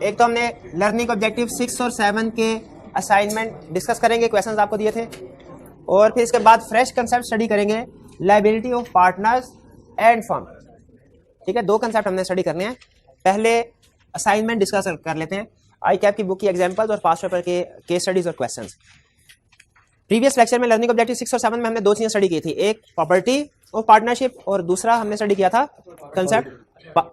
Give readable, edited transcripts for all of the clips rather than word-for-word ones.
एक तो हमने लर्निंग ऑब्जेक्टिव 6 और 7 के असाइनमेंट डिस्कस करेंगे, क्वेश्चंस आपको दिए थे, और फिर इसके बाद फ्रेश कंसेप्ट स्टडी करेंगे, liability of partners and firm. ठीक है, 2 कंसेप्ट हमने स्टडी करने हैं। पहले असाइनमेंट डिस्कस कर लेते हैं, आई कैप की बुक की एग्जांपल्स और पास्ट पेपर के केस स्टडीज और क्वेश्चंस। प्रीवियस लेक्चर में लर्निंग ऑब्जेक्टिव 6 और 7 में हमने 2 चीजें स्टडी की थी, एक प्रॉपर्टी ऑफ पार्टनरशिप और दूसरा हमने स्टडी किया था concept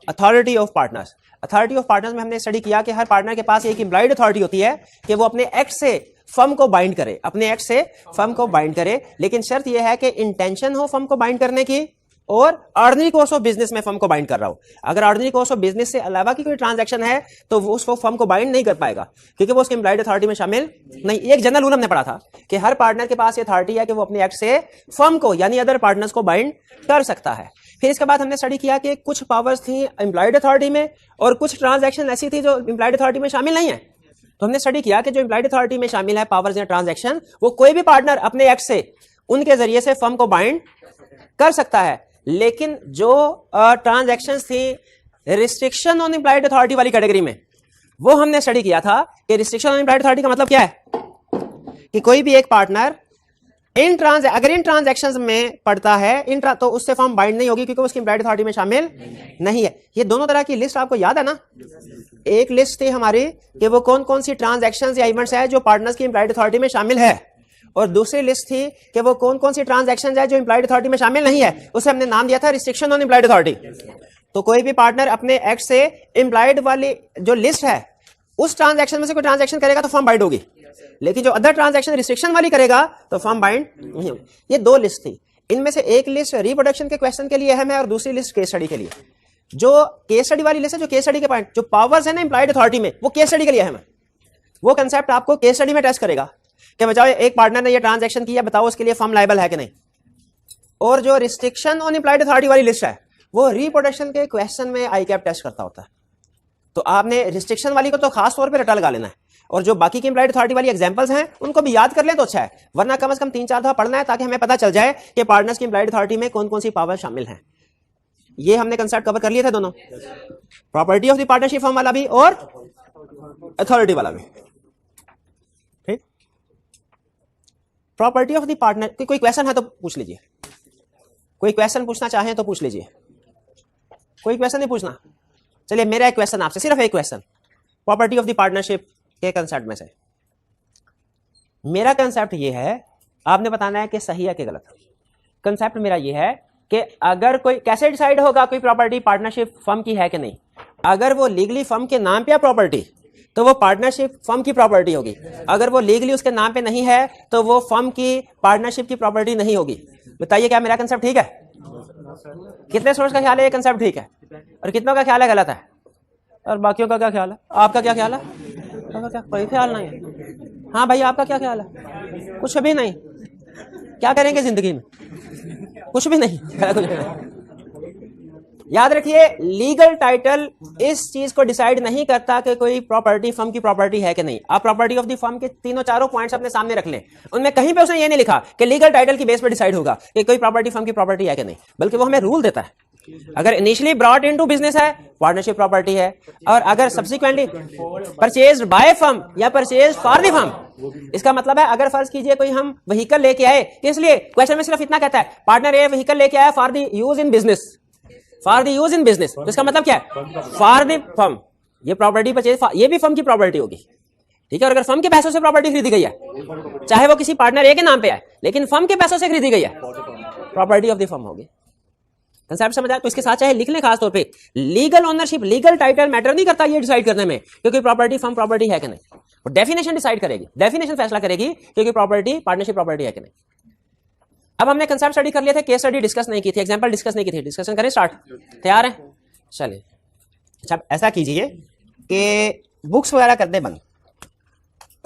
authority of partners. Authority of partners में हमने स्टडी किया कि हर पार्टनर के पास एक इम्प्लॉयड अथॉरिटी होती है कि वो अपने एक्ट से फर्म को बाइंड करे, अपने एक्ट से फर्म को बाइंड करे, लेकिन शर्त यह है कि इंटेंशन हो फर्म को बाइंड करने की और ऑर्डिनरी कोर्स ऑफ बिजनेस में फर्म को बाइंड कर रहा हो। अगर ऑर्डिनरी कोर्स ऑफ बिजनेस से अलावा की कोई ट्रांजैक्शन है तो वो उसको फर्म को बाइंड नहीं कर पाएगा, क्योंकि वो उसके एम्प्लॉयड अथॉरिटी में शामिल नहीं। एक जनरल रूल हमने पढ़ा था कि हर पार्टनर के पास ये अथॉरिटी है कि वो अपने एक्ट से फर्म को यानी अदर पार्टनर्स को बाइंड कर सकता है। फिर इसके बाद हमने स्टडी किया कि कुछ पावर्स थी एम्प्लॉयड अथॉरिटी में और कुछ ट्रांजैक्शन ऐसी थी जो एम्प्लॉयड अथॉरिटी में शामिल नहीं है। तो हमने स्टडी किया कि जो एम्प्लॉयड अथॉरिटी में शामिल है पावर्स या ट्रांजैक्शन, वो कोई भी पार्टनर अपने एक्ट से उनके जरिए से फर्म को बाइंड कर सकता है, लेकिन जो ट्रांजैक्शंस थी रिस्ट्रिक्शन ऑन एम्प्लॉयड अथॉरिटी वाली कैटेगरी में, वो हमने स्टडी किया था कि रिस्ट्रिक्शन ऑन एम्प्लॉयड अथॉरिटी का मतलब क्या है कि कोई भी एक पार्टनर अगर इन ट्रांजैक्शंस में पड़ता है तो उससे फर्म बाइंड नहीं होगी, क्योंकि उसकी एम्प्लॉयड अथॉरिटी में शामिल नहीं है। ये दोनों तरह की लिस्ट आपको याद है ना? एक लिस्ट थी हमारी कि वो कौन कौन सी ट्रांजैक्शंस या इवेंट्स है जो पार्टनर्स की एम्प्लॉयड अथॉरिटी में शामिल है, और दूसरी लिस्ट थी कि वो कौन कौन सी ट्रांजैक्शंस है जो एम्प्लॉयड अथॉरिटी में शामिल नहीं है, उसे हमने नाम दिया था रिस्ट्रिक्शन ऑन एम्प्लॉयड अथॉरिटी। तो कोई भी पार्टनर अपने एक्ट से एम्प्लॉयड वाली जो लिस्ट है उस ट्रांजैक्शन में से कोई ट्रांजैक्शन करेगा तो फर्म बाइंड होगी, लेकिन जो अदर ट्रांजैक्शन रिस्ट्रिक्शन वाली करेगा तो फर्म बाइंड नहीं होगी। ये 2 लिस्ट थी, इनमें से एक लिस्ट रिप्रोडक्शन के क्वेश्चन के लिए अहम है और दूसरी लिस्ट केस स्टडी के लिए। जो केस स्टडी वाली लिस्ट है, जो केस स्टडी के पॉइंट जो पावर्स है ना एम्प्लॉयड अथॉरिटी में, वो केस स्टडी के लिए अहम है। वो कंसेप्ट आपको केस स्टडी में टेस्ट करेगा कि बताओ एक पार्टनर ने ये ट्रांजैक्शन किया, बताओ उसके लिए फर्म लायबल है कि नहीं। और जो रिस्ट्रिक्शन ऑन एम्प्लॉयड अथॉरिटी वाली लिस्ट है वो रिप्रोडक्शन के क्वेश्चन में आई कैप टेस्ट करता होता है। तो आपने रिस्ट्रिक्शन वाली को तो खास तौर पे रटा लगा लेना है, और जो बाकी की एम्प्लॉयड अथॉरिटी वाली एग्जांपल्स हैं उनको भी याद कर लें तो अच्छा है, वरना कम से कम 3-4 दफा पढ़ना है ताकि हमें पता चल जाए कि पार्टनर्स की एम्प्लॉयड अथॉरिटी में कौन कौन सी पावर शामिल हैं। ये हमने कंसेप्ट कवर कर लिए थे दोनों, property of the partnership firm वाला भी और अथॉरिटी वाला भी। ठीक, प्रॉपर्टी ऑफ द पार्टनर, कोई क्वेश्चन है तो पूछ लीजिए, कोई क्वेश्चन पूछना चाहें तो पूछ लीजिए, कोई क्वेश्चन नहीं पूछना? चलिए मेरा एक क्वेश्चन आपसे, सिर्फ एक question property of the partnership के कंसेप्ट में से। मेरा कंसेप्ट ये है, आपने बताना है कि सही है कि गलत। कंसेप्ट मेरा ये है कि अगर कोई, कैसे डिसाइड होगा कोई प्रॉपर्टी पार्टनरशिप फर्म की है कि नहीं? अगर वो लीगली फर्म के नाम पे है प्रॉपर्टी तो वो पार्टनरशिप फर्म की प्रॉपर्टी होगी, अगर वो लीगली उसके नाम पे नहीं है तो वो फर्म की पार्टनरशिप की प्रॉपर्टी नहीं होगी। बताइए क्या मेरा कंसेप्ट ठीक है? कितने स्टूडेंट्स का ख्याल है ये कंसेप्ट ठीक है, और कितनों का ख्याल है गलत है? और बाकियों का क्या ख्याल है? आपका क्या ख्याल है? आपका क्या कोई ख्याल नहीं है? हाँ भाई, आपका क्या ख्याल है? कुछ भी नहीं। क्या करेंगे जिंदगी में? कुछ भी नहीं। याद रखिए, लीगल टाइटल इस चीज को डिसाइड नहीं करता कि कोई प्रॉपर्टी फर्म की प्रॉपर्टी है कि नहीं। आप प्रॉपर्टी ऑफ द फर्म के 3-4 पॉइंट्स अपने सामने रख लें, उनमें कहीं पे उसने ये नहीं लिखा कि लीगल टाइटल की बेस पर डिसाइड होगा कि कोई प्रॉपर्टी फर्म की प्रॉपर्टी है कि नहीं, बल्कि वो हमें रूल देता है। अगर इनिशियली ब्रॉट इनटू बिजनेस है, पार्टनरशिप प्रॉपर्टी है, और अगर सब्सिक्वेंटली परचेज्ड बाय फर्म या परचेज फॉर द फर्म, इसका मतलब है अगर फर्ज कीजिए कोई हम व्हीकल लेके आए, इसलिए क्वेश्चन में सिर्फ इतना कहता है पार्टनर ए व्हीकल लेके आया for the use in business, for the use in business, तो इसका मतलब क्या है? For the firm. ये प्रॉपर्टी परचेज, ये भी फर्म की प्रॉपर्टी होगी। ठीक है, और अगर फर्म के पैसों से प्रॉपर्टी खरीदी गई है, चाहे वो किसी पार्टनर ए के नाम पे है, लेकिन फर्म के पैसों से खरीदी गई है, प्रॉपर्टी ऑफ द फर्म होगी। कंसेप्ट समझ आया? तो इसके साथ चाहे लिख लें, खास तौर पे legal ownership, legal title matter नहीं करता ये डिसाइड करने में क्योंकि प्रॉपर्टी फर्म प्रॉपर्टी है कि नहीं। वो डेफिनेशन डिसाइड करेगी, डेफिनेशन फैसला करेगी क्योंकि प्रॉपर्टी पार्टनरशिप प्रॉपर्टी है कि नहीं। अब हमने कंसेप्ट स्टडी कर लिया था, केस स्टडी डिस्कस नहीं की थी, एग्जांपल डिस्कस नहीं की थी। डिस्कशन करें, स्टार्ट? तैयार है? चलिए। अच्छा, ऐसा कीजिए कि बुक्स वगैरह कर दे बंद,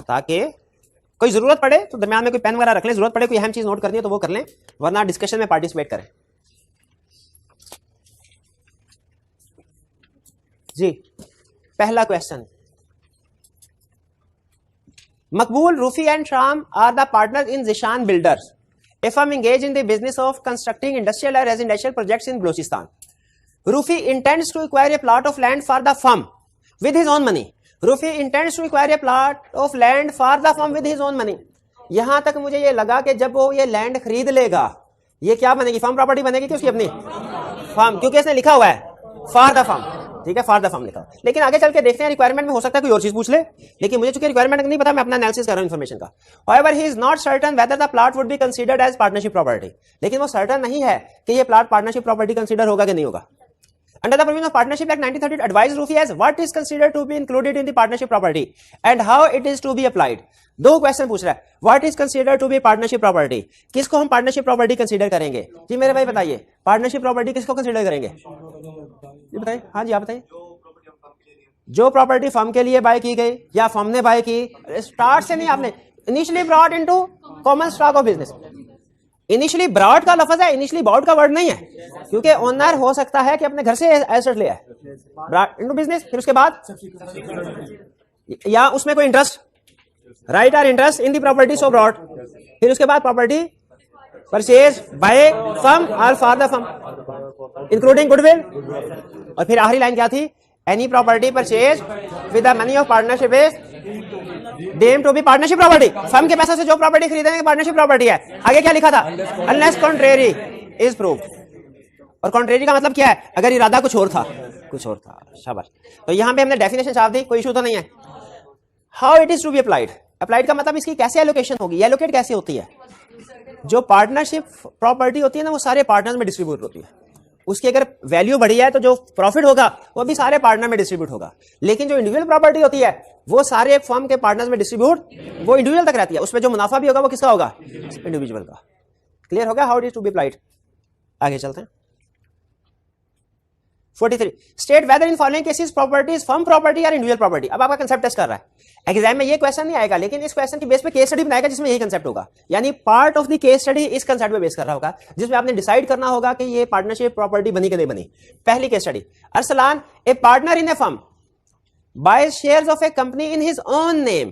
ताकि कोई जरूरत पड़े तो दरमियान में कोई पेन वगैरह रख ले, जरूरत पड़े कोई अहम चीज नोट करनी है तो वो कर लें, वरना डिस्कशन में पार्टिसिपेट करें। जी, पहला question, Maqbool, Rufi and Sham are the partners in Zishan builders, a firm engaged in the business of constructing industrial or residential projects in Balochistan. Rufi intends to acquire a plot of land for the firm with his own money. Rufi intends to acquire a plot of land for the firm with his own money. यहां तक मुझे ये लगा कि जब वो ये land खरीद लेगा, ये क्या बनेगी, फर्म प्रॉपर्टी बनेगी कि उसकी अपनी फर्म, क्योंकि इसने लिखा हुआ है फॉर द फर्म, ठीक है, फॉर द फर्म लिखा। लेकिन आगे चल के देखते हैं, रिक्वायरमेंट में हो सकता है कोई और चीज पूछ ले, लेकिन मुझे चूंकि रिक्वायरमेंट नहीं पता, मैं अपना एनालिसिस कर रहा हूं इन्फॉर्मेशन का। However, he is not certain whether the plot would be considered as partnership property। लेकिन वो सर्टन नहीं है कि ये प्लॉट पार्टनरशिप प्रॉपर्टी कंसीडर होगा कि नहीं होगा। Under the provision of Partnership Act 1930, advise Rufi as what is considered to be included in the partnership property and how it is to be applied। दो question पूछ रहा है, what is considered to be partnership property, किसको हम partnership property consider करेंगे? जी मेरे भाई बताइए, पार्टनरशिप प्रॉपर्टी किसको कंसीडर करेंगे? जी बताइए, हाँ जी आप बताइए। जो प्रॉपर्टी फर्म के लिए बाय की गई या फर्म ने बाय की, स्टार्ट से नहीं, आपने initially brought into common stock of business. Initially brought का लफ्ज है, इनिशियली बॉट का वर्ड नहीं है, क्योंकि ओनर हो सकता है कि अपने घर से एसेट ले आए, ब्रॉट इनटू बिजनेस, फिर उसके बाद या उसमें कोई इंटरेस्ट, राइट और interest in the property so brought, फिर उसके बाद प्रॉपर्टी परचेज बाय फर्म और for the firm including goodwill, और फिर आखिरी लाइन क्या थी, any property purchase with the money of partnership is deemed to be partnership property. Firm के पैसे से जो प्रॉपर्टी खरीदेंगे पार्टनरशिप प्रॉपर्टी है। आगे क्या लिखा था, अनलेस कॉन्ट्रेरी इज प्रूव्ड, और कॉन्ट्रेरी का मतलब क्या है, अगर इरादा कुछ और था, कुछ और था, शाबाश। तो यहां पे हमने डेफिनेशन छाप दी, कोई इशू तो नहीं है। How it is to be applied, applied का मतलब इसकी कैसे एलोकेशन होगी, एलोकेट कैसे होती है? जो पार्टनरशिप प्रॉपर्टी होती है ना, वो सारे पार्टनर्स में डिस्ट्रीब्यूट होती है। उसकी अगर वैल्यू बढ़ी है तो जो प्रॉफिट होगा वो भी सारे पार्टनर में डिस्ट्रीब्यूट होगा। लेकिन जो इंडिविजुअल प्रॉपर्टी होती है वो सारे फर्म के पार्टनर्स में डिस्ट्रीब्यूट, वो इंडिविजुअल तक रहती है। उसमें जो मुनाफा भी होगा वो किसका होगा, इंडिविजुअल का। क्लियर हो गया how it is to be applied? आगे चलते हैं। 43 state whether in following cases property is firm property और इंडिविजुअल प्रॉपर्टी। अब आपका कंसेप्ट टेस्ट कर रहा है, एग्जाम में ये क्वेश्चन नहीं आएगा, लेकिन इस क्वेश्चन की बेस पे केस स्टडी बनाएगा जिसमें यही कंसेप्ट होगा। यानी part of the case study इस कंसेप्ट पे बेस कर रहा होगा, जिसमें आपने डिसाइड करना होगा कि ये पार्टनरशिप प्रॉपर्टी बनी कि नहीं बनी। पहली case study, Arsalan A partner in a firm boys shares of A company in his own name.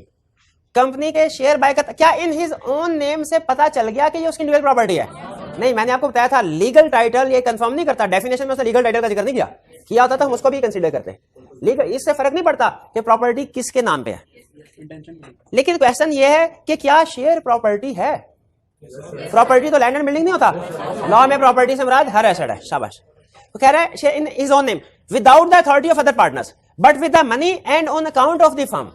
Company के शेयर बाय करता, क्या इन हिज ओन नेम से पता चल गया कि ये उसकी इंडिविजुअल प्रॉपर्टी है? नहीं, मैंने आपको बताया था लीगल टाइटल ये कंफर्म नहीं करता। डेफिनेशन में उसने लीगल टाइटल का जिक्र नहीं किया होता तो हम उसको भी कंसीडर करते। लीगल, इससे फर्क नहीं पड़ता कि प्रॉपर्टी किसके नाम पे है। लेकिन क्वेश्चन ये है कि क्या शेयर प्रॉपर्टी है? प्रॉपर्टी तो लैंड एंड बिल्डिंग नहीं होता। लॉ में प्रॉपर्टी से मुराद हर एसेट है। शाबाश। तो कह रहा है share in his own name without the authority of other partners but with the money and on account of the firm.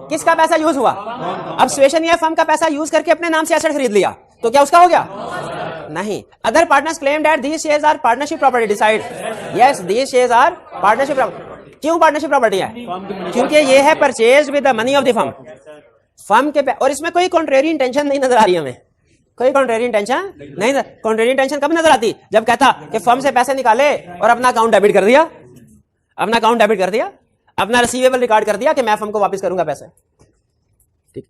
किसका पैसा यूज हुआ? अब सिचुएशन ये, फर्म का पैसा यूज करके अपने नाम से एसेट खरीद लिया, तो क्या उसका हो गया? नहीं। Other partners claim that these shares are partnership property. Decide yes, these shares are partnership property. क्यों पार्टनरशिप प्रॉपर्टी है? क्योंकि ये है purchase with the money of the firm. Firm के, और इसमें कोई कॉन्ट्रेरी इंटेंशन नहीं नजर आ रही हमें, कोई कॉन्ट्रेरी इंटेंशन नहीं। कॉन्ट्रेरी इंटेंशन कब नजर आती? जब कहता कि फर्म से पैसे निकाले और अपना अकाउंट डेबिट कर दिया, अपना अकाउंट डेबिट कर दिया, अपना रिसीवेबल रिकॉर्ड कर दिया कि मैं फर्म को वापस करूंगा पैसे। ठीक,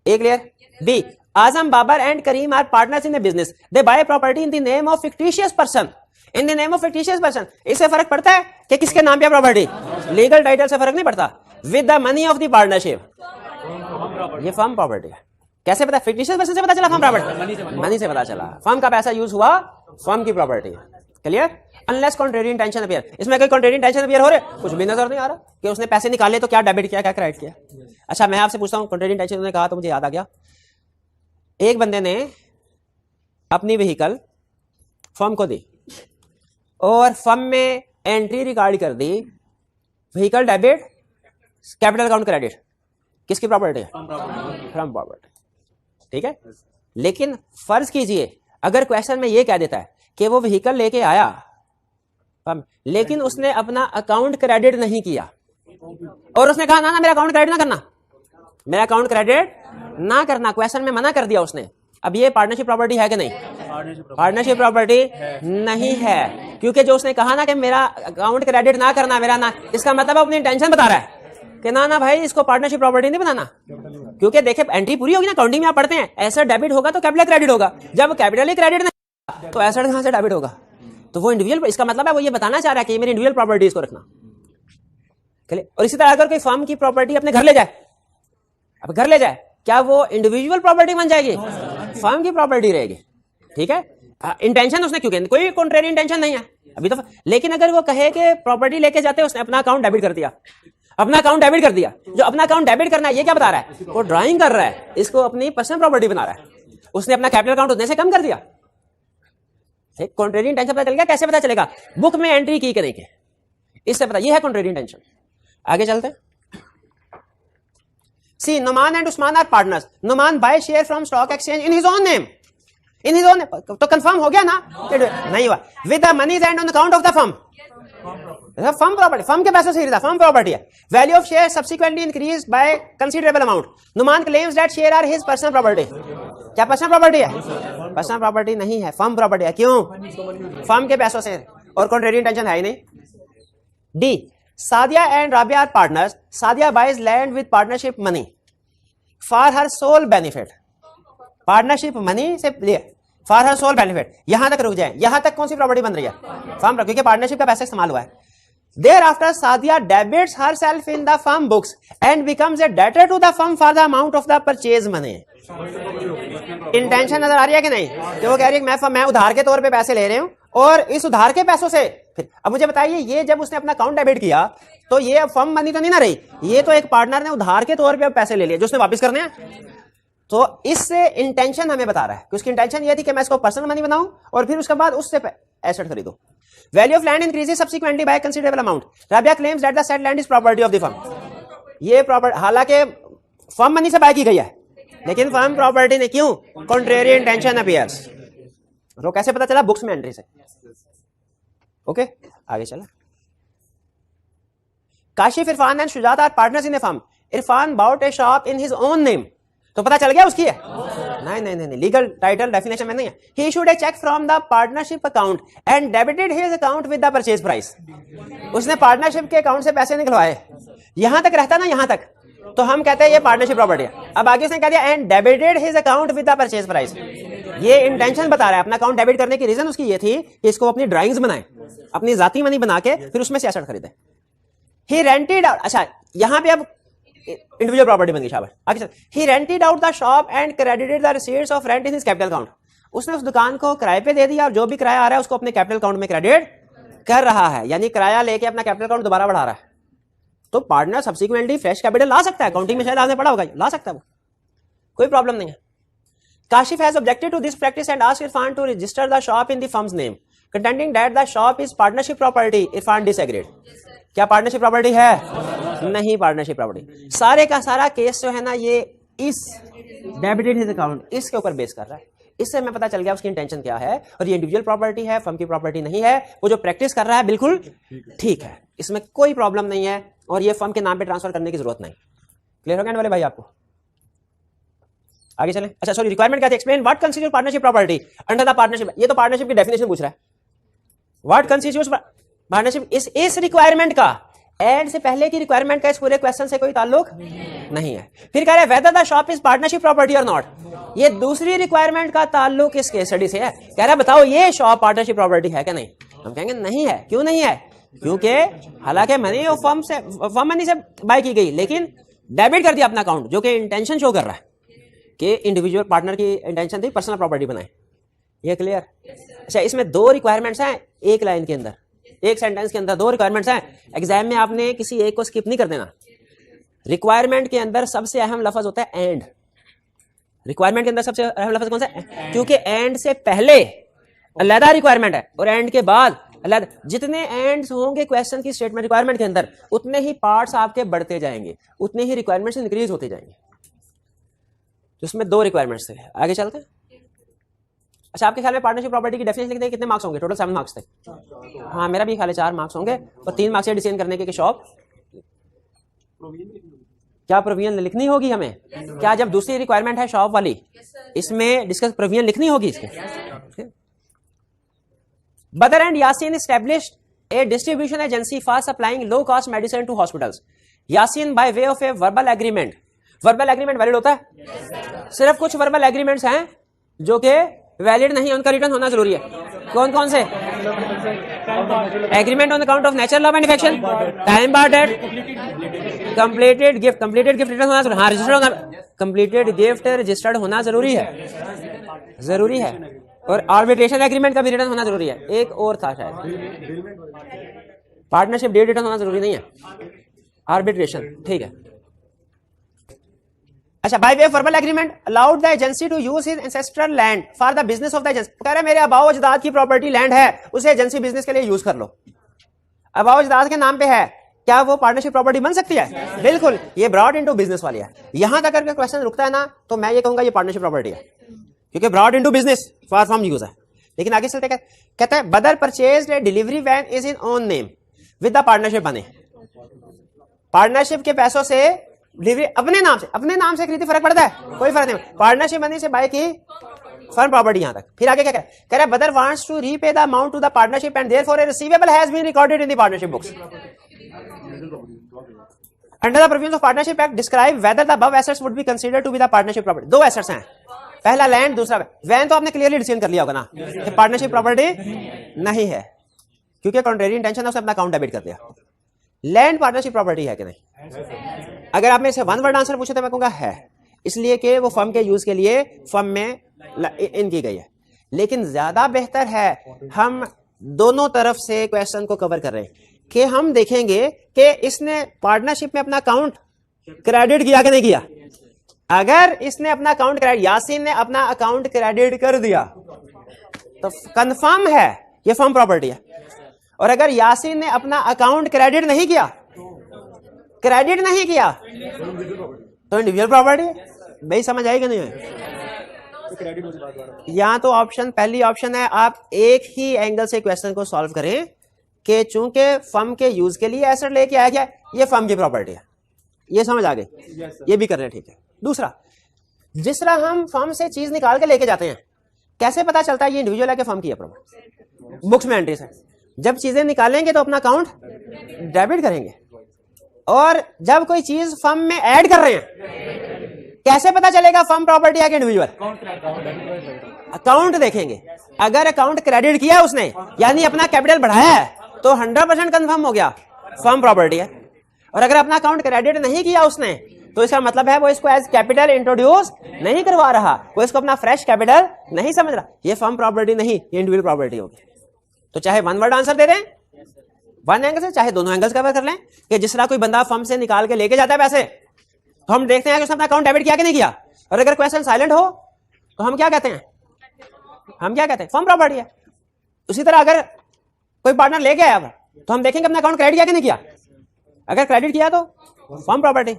A clear? B, Azam Babar and Karim are partners in a business, they buy property in the name of fictitious person. In the name of fictitious person, इससे फर्क पड़ता है कि किसके नाम पे प्रॉपर्टी? लीगल टाइटल से फर्क नहीं पड़ता। With the money of the partnership, ये फर्म प्रॉपर्टी है। कैसे पता? फिक्टिशियस पर्सन से पता चला फर्म प्रॉपर्टी, मनी से पता चला। फर्म का पैसा यूज हुआ, फर्म की प्रॉपर्टी है। Clear? Unless contrary intention appear, इसमें कोई कॉन्ट्रेरी इंटेंशन अपीयर हो रहे, कुछ भी नजर नहीं आ रहा कि उसने पैसे निकाले तो क्या डेबिट किया, क्या क्रेडिट किया। अच्छा, मैं आपसे पूछता हूं, कॉन्ट्रेरी इंटेंशन उन्होंने कहा तो मुझे याद आ गया, एक बंदे ने अपनी व्हीकल फर्म को दी और फर्म में एंट्री रिकॉर्ड कर दी, vehicle debit, capital account credit. किसकी प्रॉपर्टी है? Firm property. ठीक है। लेकिन फर्ज कीजिए अगर क्वेश्चन में यह कह देता है कि वो व्हीकल लेके आया फर्म, लेकिन उसने अपना अकाउंट क्रेडिट नहीं किया और उसने कहा ना ना मेरा अकाउंट क्रेडिट ना करना, मेरा अकाउंट क्रेडिट ना करना, क्वेश्चन में मना कर दिया उसने। अब ये पार्टनरशिप प्रॉपर्टी है कि नहीं? पार्टनरशिप प्रॉपर्टी नहीं है, क्योंकि जो उसने कहा ना कि मेरा अकाउंट क्रेडिट ना करना, मेरा ना, इसका मतलब अपनी इंटेंशन बता रहा है कि ना ना भाई इसको पार्टनरशिप प्रॉपर्टी नहीं बनाना। क्योंकि देखिए एंट्री पूरी होगी ना, अकाउंटिंग में आप पढ़ते हैं एसेट डेबिट होगा तो कैपिटल क्रेडिट होगा, जब कैपिटल ही क्रेडिट नहीं तो एसेट कहां से डेबिट होगा? तो वो इंडिविजुअल, इसका मतलब है वो ये बताना चाह रहा है कि मेरी इंडिविजुअल प्रॉपर्टी इसको रखना। और इसी तरह अगर कोई फर्म की प्रॉपर्टी अपने घर ले जाए, अब घर ले जाए, क्या वो इंडिविजुअल प्रॉपर्टी बन जाएगी? फर्म की प्रॉपर्टी रहेगी। ठीक है। इंटेंशन उसने क्यों, कोई कॉन्ट्रेरी इंटेंशन नहीं है अभी तो। लेकिन अगर वो कहे कि प्रॉपर्टी लेके जाते उसने अपना अकाउंट डेबिट कर दिया, अपना अकाउंट डेबिट कर दिया। जो अपना अकाउंट डेबिट करना है ये क्या बता रहा है, वो ड्राइंग कर रहा है, इसको अपनी पर्सनल प्रॉपर्टी बना रहा है। उसने अपना कैपिटल अकाउंट उतने से कम कर दिया। कॉन्ट्रेरी इंटेंशन पता चलेगा, कैसे पता चलेगा, बुक में एंट्री की करेंगे, इससे पता, ये है कॉन्ट्रेरी इंटेंशन। आगे चलते हैं। C Numan and Usman are partners, Numan buy share from stock exchange in his own name, in his own, तो कंफर्म हो गया ना, नहीं हुआ, with the moneys and on account of the firm, firm property, firm के पैसों से खरीदा, फर्म प्रॉपर्टी है। Value of share subsequently increase by considerable amount, Numan claims that share are his personal property. क्या पर्सनल प्रॉपर्टी है? Personal property नहीं है, firm property है। क्यों? फर्म के पैसों से, और कॉन्ट्रेरी इंटेंशन है ही नहीं। The Sadia and Rabia are partners, Sadia buys land with partnership money for her sole benefit, partnership money से लिए फॉर हर सोल बेनिफिट। यहां तक रुक जाए, यहां तक कौन सी प्रॉपर्टी बन रही है? फर्म, क्योंकि पार्टनरशिप का पैसा इस्तेमाल हुआ है। Thereafter, Sadia debits herself in the firm books and becomes a debtor to the firm for the amount of the purchase money. Intention नजर आ रही है कि नहीं? कि वो कह रही है मैं उधार के तौर पे पैसे ले रही हूं, और इस उधार के पैसों से फिर, अब मुझे बताइए, ये जब उसने अपना अकाउंट डेबिट किया तो ये अब फर्म मनी तो नहीं ना रही, ये तो एक पार्टनर ने उधार के तौर पे पैसे ले लिए जो उसने वापस करने हैं। तो इससे इंटेंशन हमें बता रहा है कि उसकी इंटेंशन ये थी कि मैं इसको पर्सनल मनी बनाऊं और फिर उसके बाद उससे एसेट खरीदूं। Value of land increases subsequently by considerable amount, Rabia claims that the said land is property of the firm. ये प्रॉपर्टी हालांकि फर्म मनी से बाय की गई है, लेकिन फर्म प्रॉपर्टी ने, क्यों? Contrary intention appears. तो कैसे पता चला? बुक्स में एंट्री से। ओके, आगे चला। Kashif, Irfan and Shujat are partners in a firm, Irfan bought a shop in his own name, तो पता चल गया उसकी है? नहीं, लीगल टाइटल डेफिनेशन में नहीं है। He issued a cheque from the partnership account and debited his account with the purchase price. उसने पार्टनरशिप के अकाउंट से पैसे निकलवाए, यहां तक रहता ना, यहां तक, तो हम कहते हैं ये पार्टनरशिप प्रॉपर्टी है। अब आगे उसने कह दिया and debited his account with the purchase price. ये इंटेंशन बता रहा है, अपना अकाउंट डेबिट करने की रीजन उसकी ये थी कि इसको अपनी ड्राइंग्स बनाए, अपनी जाती मनी बना के फिर उसमें से एसेट खरीदे। ही रेंटेड, अच्छा यहां पे अब इंडिविजुअल प्रॉपर्टी बन गई। शाबाश, आगे चल। He rented out the shop and credited the receipts of rent in his capital account. उसने उस दुकान को किराए पे दे दिया और जो भी किराया आ रहा है उसको अपने कैपिटल अकाउंट में क्रेडिट कर रहा है, यानी किराया लेके अपना कैपिटल अकाउंट दोबारा बढ़ा रहा है। तो पार्टनर सब्सिक्वेंटली फ्रेश कैपिटल ला सकता है, अकाउंटिंग में शायद आपने पढ़ा होगा, ला सकता है, वो कोई प्रॉब्लम नहीं है। Kashif has objected to this practice and asked Irfan to register the shop in the firm's name contending that the shop is partnership property. Irfan disagreed. क्या पार्टनरशिप प्रॉपर्टी है? नहीं पार्टनरशिप प्रॉपर्टी। सारे का सारा केस जो है ना, ये इस डेबिटेड हिज अकाउंट इसके ऊपर बेस कर रहा है। इससे हमें पता चल गया उसकी इंटेंशन क्या है, और ये इंडिविजुअल प्रॉपर्टी है, फर्म की प्रॉपर्टी नहीं है। वो जो प्रैक्टिस कर रहा है बिल्कुल ठीक है, इसमें कोई प्रॉब्लम नहीं है, और ये फर्म के नाम पे ट्रांसफर करने की जरूरत नहीं। क्लियर हो गया वाले भाई आपको? आगे चलें। अच्छा सॉरी, रिक्वायरमेंट क्या थी? Explain what constitute partnership property under the partnership. ये तो पार्टनरशिप की डेफिनेशन पूछ रहा है। व्हाट कंस्टिट्यूट्स पार्टनरशिप, इस रिक्वायरमेंट का एंड से पहले की रिक्वायरमेंट का इस पूरे क्वेश्चन से कोई ताल्लुक नहीं है। फिर कह रहे हैं whether the shop is partnership property और नॉट। ये दूसरी रिक्वायरमेंट का ताल्लुक इस केस स्टडी से है। कह रहा है बताओ ये शॉप पार्टनरशिप प्रॉपर्टी है क्या? नहीं। हम कहेंगे नहीं है। क्यों नहीं है? क्योंकि हालांकि मनी और फर्म मनी से बाय की गई, लेकिन डेबिट कर दिया अपना अकाउंट, जो कि इंटेंशन शो कर रहा है कि इंडिविजुअल पार्टनर की इंटेंशन थी पर्सनल प्रॉपर्टी बनाए। ये क्लियर? अच्छा, इसमें दो रिक्वायरमेंट्स हैं एक लाइन के अंदर, एक सेंटेंस के अंदर दो रिक्वायरमेंट्स हैं। एग्जाम में आपने किसी एक को स्किप नहीं कर देना। रिक्वायरमेंट के अंदर सबसे अहम लफ्ज होता है एंड। रिक्वायरमेंट के अंदर सबसे अहम लफ्ज कौन सा है? क्योंकि एंड से पहले अलग रिक्वायरमेंट है और एंड के बाद अलग। जितने एंड्स होंगे क्वेश्चन की स्टेटमेंट रिक्वायरमेंट के अंदर, उतने ही पार्ट्स आपके बढ़ते जाएंगे, उतने ही रिक्वायरमेंट्स इंक्रीज होते जाएंगे। तो इसमें दो रिक्वायरमेंट्स थे। आगे चलते हैं। अच्छा, आपके ख्याल में पार्टनरशिप प्रॉपर्टी की डेफिनेशन लिखते हैं कितने मार्क्स होंगे? टोटल 7 मार्क्स थे। हाँ, मेरा भी ख्याल है 4 मार्क्स होंगे और 3 मार्क्स डिसीजन करने के शॉप क्या प्रोविजन लिखनी होगी हमें? क्या जब दूसरी रिक्वायरमेंट है शॉप वाली, इसमें डिस्कस प्रोविजन लिखनी होगी इसके? Badar and Yasin established a distribution agency for supplying low cost medicine to hospitals. Yasin by way of a verbal agreement. Verbal agreement valid होता है? सिर्फ कुछ वर्बल एग्रीमेंट्स हैं जो कि वैलिड नहीं है, उनका रिटर्न होना जरूरी है। कौन कौन से? Agreement on account of natural law manufacturing, time bar debt, completed gift. Completed gift return होना जरूरी। हाँ, रजिस्टर्ड होना, कंप्लीटेड गिफ्ट रजिस्टर्ड होना जरूरी है, जरूरी है। और आर्बिट्रेशन एग्रीमेंट का भी रिटर्न होना जरूरी है। एक और था शायद, पार्टनरशिप डीड रिटर्न होना जरूरी नहीं है। आर्बिट्रेशन, ठीक है। अच्छा, by way of verbal agreement allowed the agency to use his ancestral land for the business of the agency. कह रहे मेरे अबाओ अजदाद की प्रॉपर्टी लैंड है, उसे एजेंसी बिजनेस के लिए यूज कर लो। अबाओ अजदाद के नाम पे है, क्या वो पार्टनरशिप प्रॉपर्टी बन सकती है? बिल्कुल, ये ब्रॉड इनटू बिजनेस वाली है। यहां तक अगर क्वेश्चन रुकता है ना तो मैं ये कहूंगा ये पार्टनरशिप प्रॉपर्टी है, क्योंकि brought into business for firm use है। लेकिन आगे चलते कहता है Badar purchased a delivery van is in own name with the partnership बने। पार्टनरशिप के पैसों से डिलीवरी अपने नाम से खरीदी, फर्क पड़ता है? कोई फर्क नहीं। पार्टनरशिप बनी से बाय की फर्म प्रॉपर्टी। यहां तक फिर आगे क्या कह रहा है, Badar wants to repay the amount to the partnership and therefore a receivable has been recorded in the partnership books under the provisions of partnership act describe whether the above assets would be considered to be the partnership property. दो assets हैं, पहला land, दूसरा van. तो आपने clearly decision कर लिया होगा ना कि पार्टनरशिप प्रॉपर्टी नहीं है, क्योंकि कॉन्ट्रेरी इंटेंशन है, उसे अपना अकाउंट डेबिट कर दिया। लैंड पार्टनरशिप प्रॉपर्टी है कि नहीं? अगर आपने इसे वन वर्ड आंसर पूछे तो मैं कहूंगा है, इसलिए कि वो फर्म के यूज के लिए फर्म में इन की गई है। लेकिन ज्यादा बेहतर है हम दोनों तरफ से क्वेश्चन को कवर कर रहे हैं कि हम देखेंगे कि इसने पार्टनरशिप में अपना अकाउंट क्रेडिट किया कि नहीं किया। अगर इसने अपना अकाउंट क्रेडिट, यासीन ने अपना अकाउंट क्रेडिट कर दिया तो कंफर्म है ये फर्म प्रॉपर्टी है। और अगर यासीन ने अपना अकाउंट क्रेडिट नहीं किया तो इंडिविजुअल प्रॉपर्टी है। भाई समझ आएगा नहीं है? यहां तो ऑप्शन, पहली ऑप्शन है आप एक ही एंगल से क्वेश्चन को सॉल्व करें कि चूंकि फर्म के यूज के लिए एसेट लेके आया गया, ये फर्म की प्रॉपर्टी है। ये समझ आ गई? ये भी कर रहे हैं, ठीक है। दूसरा, जिस तरह हम फर्म से चीज निकाल के लेके जाते हैं, कैसे पता चलता है ये इंडिविजुअल है कि फर्म की है प्रॉपर्टी? बुक्स में एंट्रीज है। जब चीजें निकालेंगे तो अपना अकाउंट डेबिट करेंगे, और जब कोई चीज फर्म में ऐड कर रहे हैं, कैसे पता चलेगा फर्म प्रॉपर्टी है कि इंडिविजुअल? अकाउंट देखेंगे। अगर अकाउंट क्रेडिट किया उसने, यानी अपना कैपिटल बढ़ाया है, तो 100% कंफर्म हो गया फर्म प्रॉपर्टी है। और अगर अपना अकाउंट क्रेडिट नहीं किया उसने, तो इसका मतलब है वो इसको एज कैपिटल इंट्रोड्यूस नहीं करवा रहा, वो इसको अपना फ्रेश कैपिटल नहीं समझ रहा, ये फर्म प्रॉपर्टी नहीं, ये इंडिविजुअल प्रॉपर्टी होगी। तो चाहे वन वर्ड आंसर दे दें वन एंगल से, चाहे दोनों एंगल्स कवर कर लें कि जिस तरह कोई बंदा फर्म से निकाल के लेके जाता है पैसे, तो हम देखते हैं कि उसने अपना अकाउंट डेबिट किया कि नहीं किया। और अगर क्वेश्चन साइलेंट हो तो हम क्या कहते हैं? फर्म प्रॉपर्टी है। उसी तरह अगर कोई पार्टनर लेके आया तो हम देखेंगे अपना अकाउंट क्रेडिट किया कि नहीं किया। अगर क्रेडिट किया तो फर्म प्रॉपर्टी,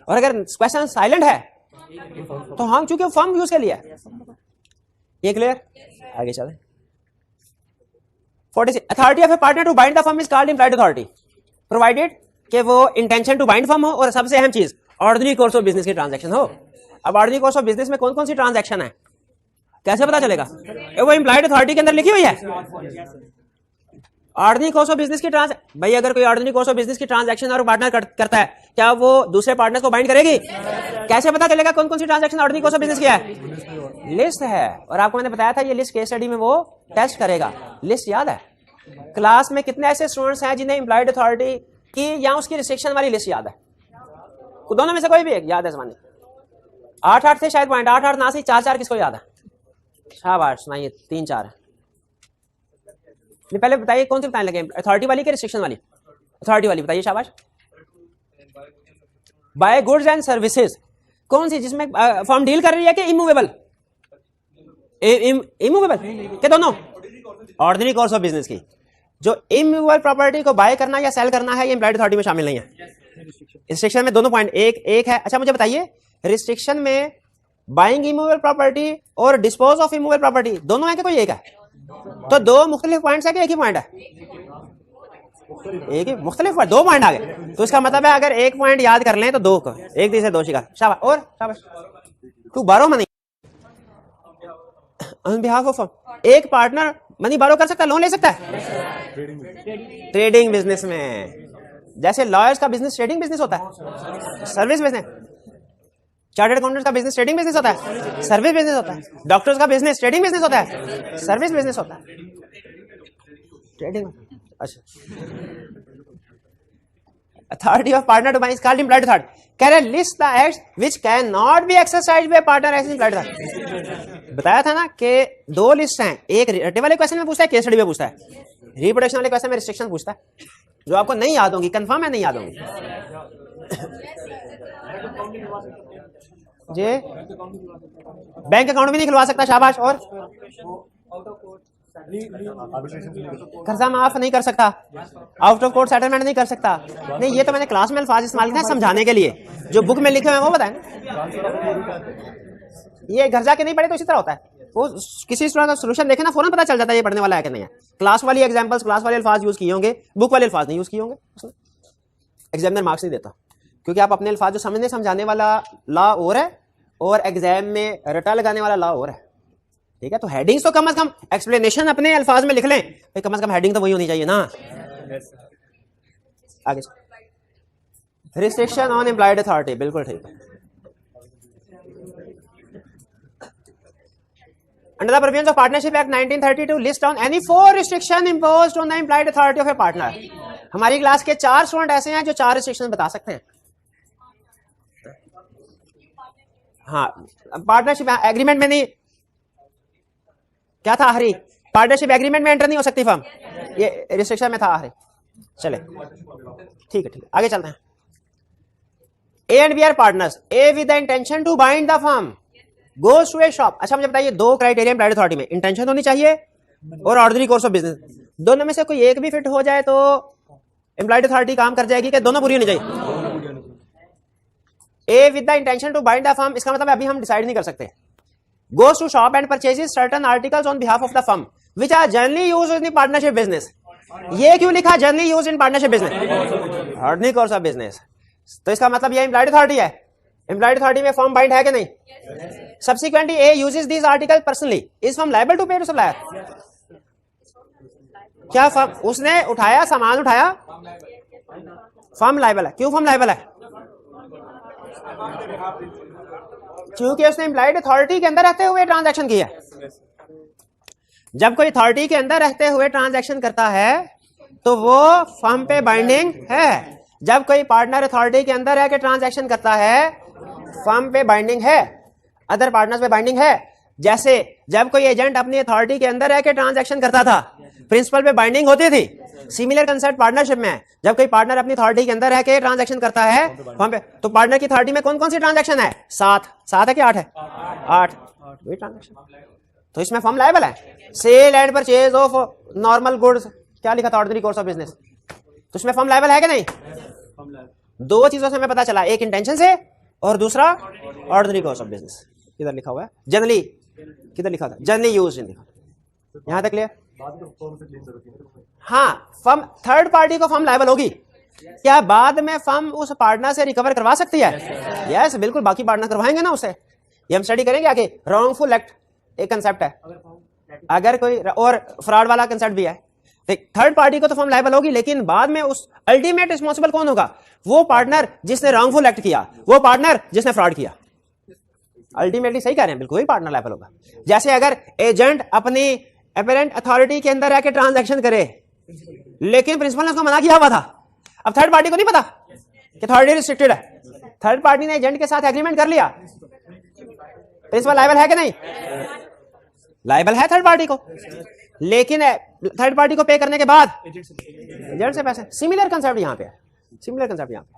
और अगर क्वेश्चन साइलेंट है तो हम चूंकि फर्म यूज के लिए। ये क्लियर? आगे चले। 46 authority of a partner to bind the firm is called implied authority, provided कि वो इंटेंशन टू बाइंड फर्म हो, और सबसे अहम चीज ऑर्डिनरी कोर्स ऑफ बिजनेस की ट्रांजैक्शन हो। अब ऑर्डिनरी कोर्स ऑफ बिजनेस में कौन कौन सी ट्रांजैक्शन है, कैसे पता चलेगा? वो इम्प्लाइड अथॉरिटी के अंदर लिखी हुई है। ऑर्डिनरी कोर्स ऑफ बिजनेस की ट्रांजैक्शन, भाई अगर कोई ऑर्डिनरी कोर्स ऑफ बिजनेस की ट्रांजैक्शन और पार्टनर करता है, क्या वो दूसरे पार्टनर को बाइंड करेगी? कैसे पता चलेगा कौन कौन सी transaction ordinary course of business की है? लिस्ट है, और आपको मैंने बताया था ये लिस्ट केस स्टडी में वो टेस्ट करेगा। लिस्ट याद है? क्लास में कितने ऐसे स्टूडेंट्स हैं जिन्हें इम्प्लाइड अथॉरिटी की या उसकी रिस्ट्रिक्शन वाली लिस्ट याद है? दोनों में से कोई भी एक याद है? जमाने 8-8 थे शायद पॉइंट, 8-8 ना से 4-4 किसको याद है? शाबाश, सुनाइए। 3-4 पहले बताइए कौन सी बताने लगे, अथॉरिटी वाली कि रिस्ट्रिक्शन वाली? अथॉरिटी वाली बताइए, शाबाश। बाय गुड्स एंड सर्विसेज, कौन सी जिसमें फर्म डील कर रही है कि इमूवेबल? इमूवेबल के दोनों? ऑर्डिनरी कोर्स ऑफ बिजनेस की। जो इमूवेबल प्रॉपर्टी को बाय करना या सेल करना है, ये इम्प्लाइड अथॉरिटी में शामिल नहीं है। रिस्ट्रिक्शन में दोनों पॉइंट एक है। अच्छा मुझे बताइए, रिस्ट्रिक्शन में बाइंग इमूवेबल प्रॉपर्टी और डिस्पोज ऑफ इमूवेबल प्रॉपर्टी दोनों है कि कोई एक है? तो दो मुख्तलिफ पॉइंट्स है कि एक ही पॉइंट है? एक ही मुख्तलिफ, दो पॉइंट आ गए। तो इसका मतलब है अगर एक पॉइंट याद कर लें तो दो को एक दिन से दो शिकार। शाबाश, और शाबाश। तू बारो मनी ऑन बिहाफ ऑफ एक पार्टनर मनी बारो कर सकता है, लोन ले सकता है ट्रेडिंग बिजनेस में। जैसे लॉयर्स का बिजनेस ट्रेडिंग बिजनेस होता है, सर्विस बिजनेस। चार्टर्ड अकाउंटेंट का बिजनेस ट्रेडिंग बिजनेस होता है, सर्विस बिजनेस होता है। डॉक्टर्स का बिजनेस ट्रेडिंग बिजनेस होता है, सर्विस बिजनेस होता है। ट्रेडिंग, अच्छा। Authority of partner to buy is called implied authority. कह रहे list the acts which can not be exercised by partner as implied authority. बताया था ना कि दो लिस्ट हैं, एक रिलेटिव वाले क्वेश्चन में पूछता है, केस स्टडी में पूछता है। रिप्रोडक्शन वाले क्वेश्चन में रिस्ट्रिक्शन पूछता है। जो आपको नहीं याद होंगी, कंफर्म है नहीं याद होंगी जी। बैंक अकाउंट भी नहीं खुलवा सकता, शाबाश। और कर्जा माफ नहीं कर सकता, आउट ऑफ कोर्ट सेटलमेंट नहीं कर सकता। नहीं, ये तो मैंने क्लास में अल्फाज इस्तेमाल किए समझाने के लिए, जो बुक में लिखे हुए हैं वो बताएं। ये घर जाके नहीं पढ़े तो इसी तरह होता है, वो किसी तरह का सोल्यूशन देखे ना फौरन पता चल जाता है ये पढ़ने वाला है कि नहीं है। क्लास वाली एग्जांपल्स, क्लास वाले अल्फाज यूज किए होंगे, बुक वाले अल्फाज नहीं यूज किए होंगे, एग्जामिनर मार्क्स नहीं देता, क्योंकि आप अपने अल्फाज जो समझने समझाने वाला लॉ और है और एग्जाम में रटा लगाने वाला लॉ और है, ठीक है। तो हेडिंग्स तो कम से कम एक्सप्लेनेशन अपने अल्फाज में लिख लें, तो कम से कम हेडिंग तो वही होनी चाहिए ना। आगे रिस्ट्रिक्शन ऑन एम्प्लॉयड अथॉरिटी, बिल्कुल ठीक है। Under the provisions of Partnership Act 1932, list down any 4 restriction imposed on the implied authority of a partner. हमारी क्लास के 4 स्टूडेंट ऐसे हैं जो 4 रिस्ट्रिक्शन बता सकते हैं। हाँ, पार्टनरशिप एग्रीमेंट में नहीं, क्या था आखिरी, पार्टनरशिप एग्रीमेंट में एंटर नहीं हो सकती फर्म, ये रिस्ट्रिक्शन में था आखिरी। चले ठीक है, आगे चलते हैं। A and B are partners, A with the intention to bind the firm goes to a shop. अच्छा मुझे बताइए, 2 क्राइटेरिया एम्प्लॉयड अथॉरिटी में, इंटेंशन होनी चाहिए और ऑर्डिनरी कोर्स ऑफ बिजनेस। दोनों में से कोई एक भी फिट हो जाए तो एम्प्लॉयड अथॉरिटी काम कर जाएगी, कि दोनों पूरी होनी चाहिए। A with the intention to bind the firm, इसका मतलब अभी हम डिसाइड नहीं कर सकते। Goes to shop and purchases certain articles on behalf of the firm which are generally used in partnership business. ये क्यों लिखा generally used in partnership business, ordinary course of business, तो इसका मतलब ये एम्प्लॉयड अथॉरिटी है। एम्प्लॉयड अथॉरिटी में firm bind है कि नहीं। Subsequently, A uses these articles personally. Is firm liable to pay to supplier? क्या फर्म, उसने उठाया सामान उठाया, फर्म लायबल है। क्यों फर्म लायबल है? क्योंकि उसने एम्प्लॉयड अथॉरिटी के अंदर रहते हुए ट्रांजैक्शन किया। जब कोई अथॉरिटी के अंदर रहते हुए ट्रांजैक्शन करता है तो वो फर्म पे बाइंडिंग है। जब कोई पार्टनर अथॉरिटी के अंदर रह के ट्रांजैक्शन करता है, फर्म पे बाइंडिंग है, अदर पार्टनर्स पे बाइंडिंग है। जैसे जब कोई एजेंट अपनी अथॉरिटी के अंदर रह के ट्रांजैक्शन करता था, प्रिंसिपल पे बाइंडिंग होती थी। सिमिलर कंसेप्ट पार्टनरशिप में है, जब कोई पार्टनर अपनी अथॉरिटी के अंदर रह के ट्रांजैक्शन करता है वहां पे, तो पार्टनर की अथॉरिटी में कौन कौन सी ट्रांजैक्शन है? 7 है कि 8 है? 8 वही ट्रांजैक्शन, तो इसमें फर्म लायबल है। Sale and purchase of normal goods, क्या लिखा था, ऑर्डिनरी कोर्स ऑफ बिजनेस, तो इसमें फर्म लायबल है कि नहीं। 2 चीजों से हमें पता चला, एक इंटेंशन से और दूसरा ऑर्डिनरी कोर्स ऑफ बिजनेस। किधर लिखा हुआ है जनरली, किधर लिखा था, जनरली यूज लिखा, यहां तक क्लियर। हाँ, फर्म थर्ड पार्टी को फर्म लायबल होगी, क्या बाद में फर्म उस पार्टनर से रिकवर करवा सकती है? यस बिल्कुल, बाकी पार्टनर करवाएंगे ना उसे, ये हम स्टडी करेंगे आगे। रॉन्गफुल एक्ट एक कंसेप्ट है, अगर कोई, और फ्रॉड वाला कंसेप्ट भी है। थर्ड पार्टी को तो फर्म लायबल होगी, लेकिन बाद में उस अल्टीमेट रिस्पॉन्सिबल कौन होगा? वो पार्टनर जिसने रॉन्गफुल एक्ट किया, वो पार्टनर जिसने फ्रॉड किया। अल्टीमेटली सही कह रहे हैं, बिल्कुल ही पार्टनर लायबल होगा। जैसे अगर एजेंट अपनी अपेरेंट अथॉरिटी के अंदर आके ट्रांजैक्शन करे, लेकिन प्रिंसिपल ने उसको मना किया हुआ था, अब थर्ड पार्टी को नहीं पता कि अथॉरिटी रिस्ट्रिक्टेड है, थर्ड पार्टी ने एजेंट के साथ एग्रीमेंट कर लिया, प्रिंसिपल लायबल है कि नहीं? लायबल है थर्ड पार्टी को, लेकिन थर्ड पार्टी को पे करने के बाद एजेंट से पैसे। सिमिलर कंसेप्ट यहां पे है, सिमिलर कंसेप्ट यहां पे।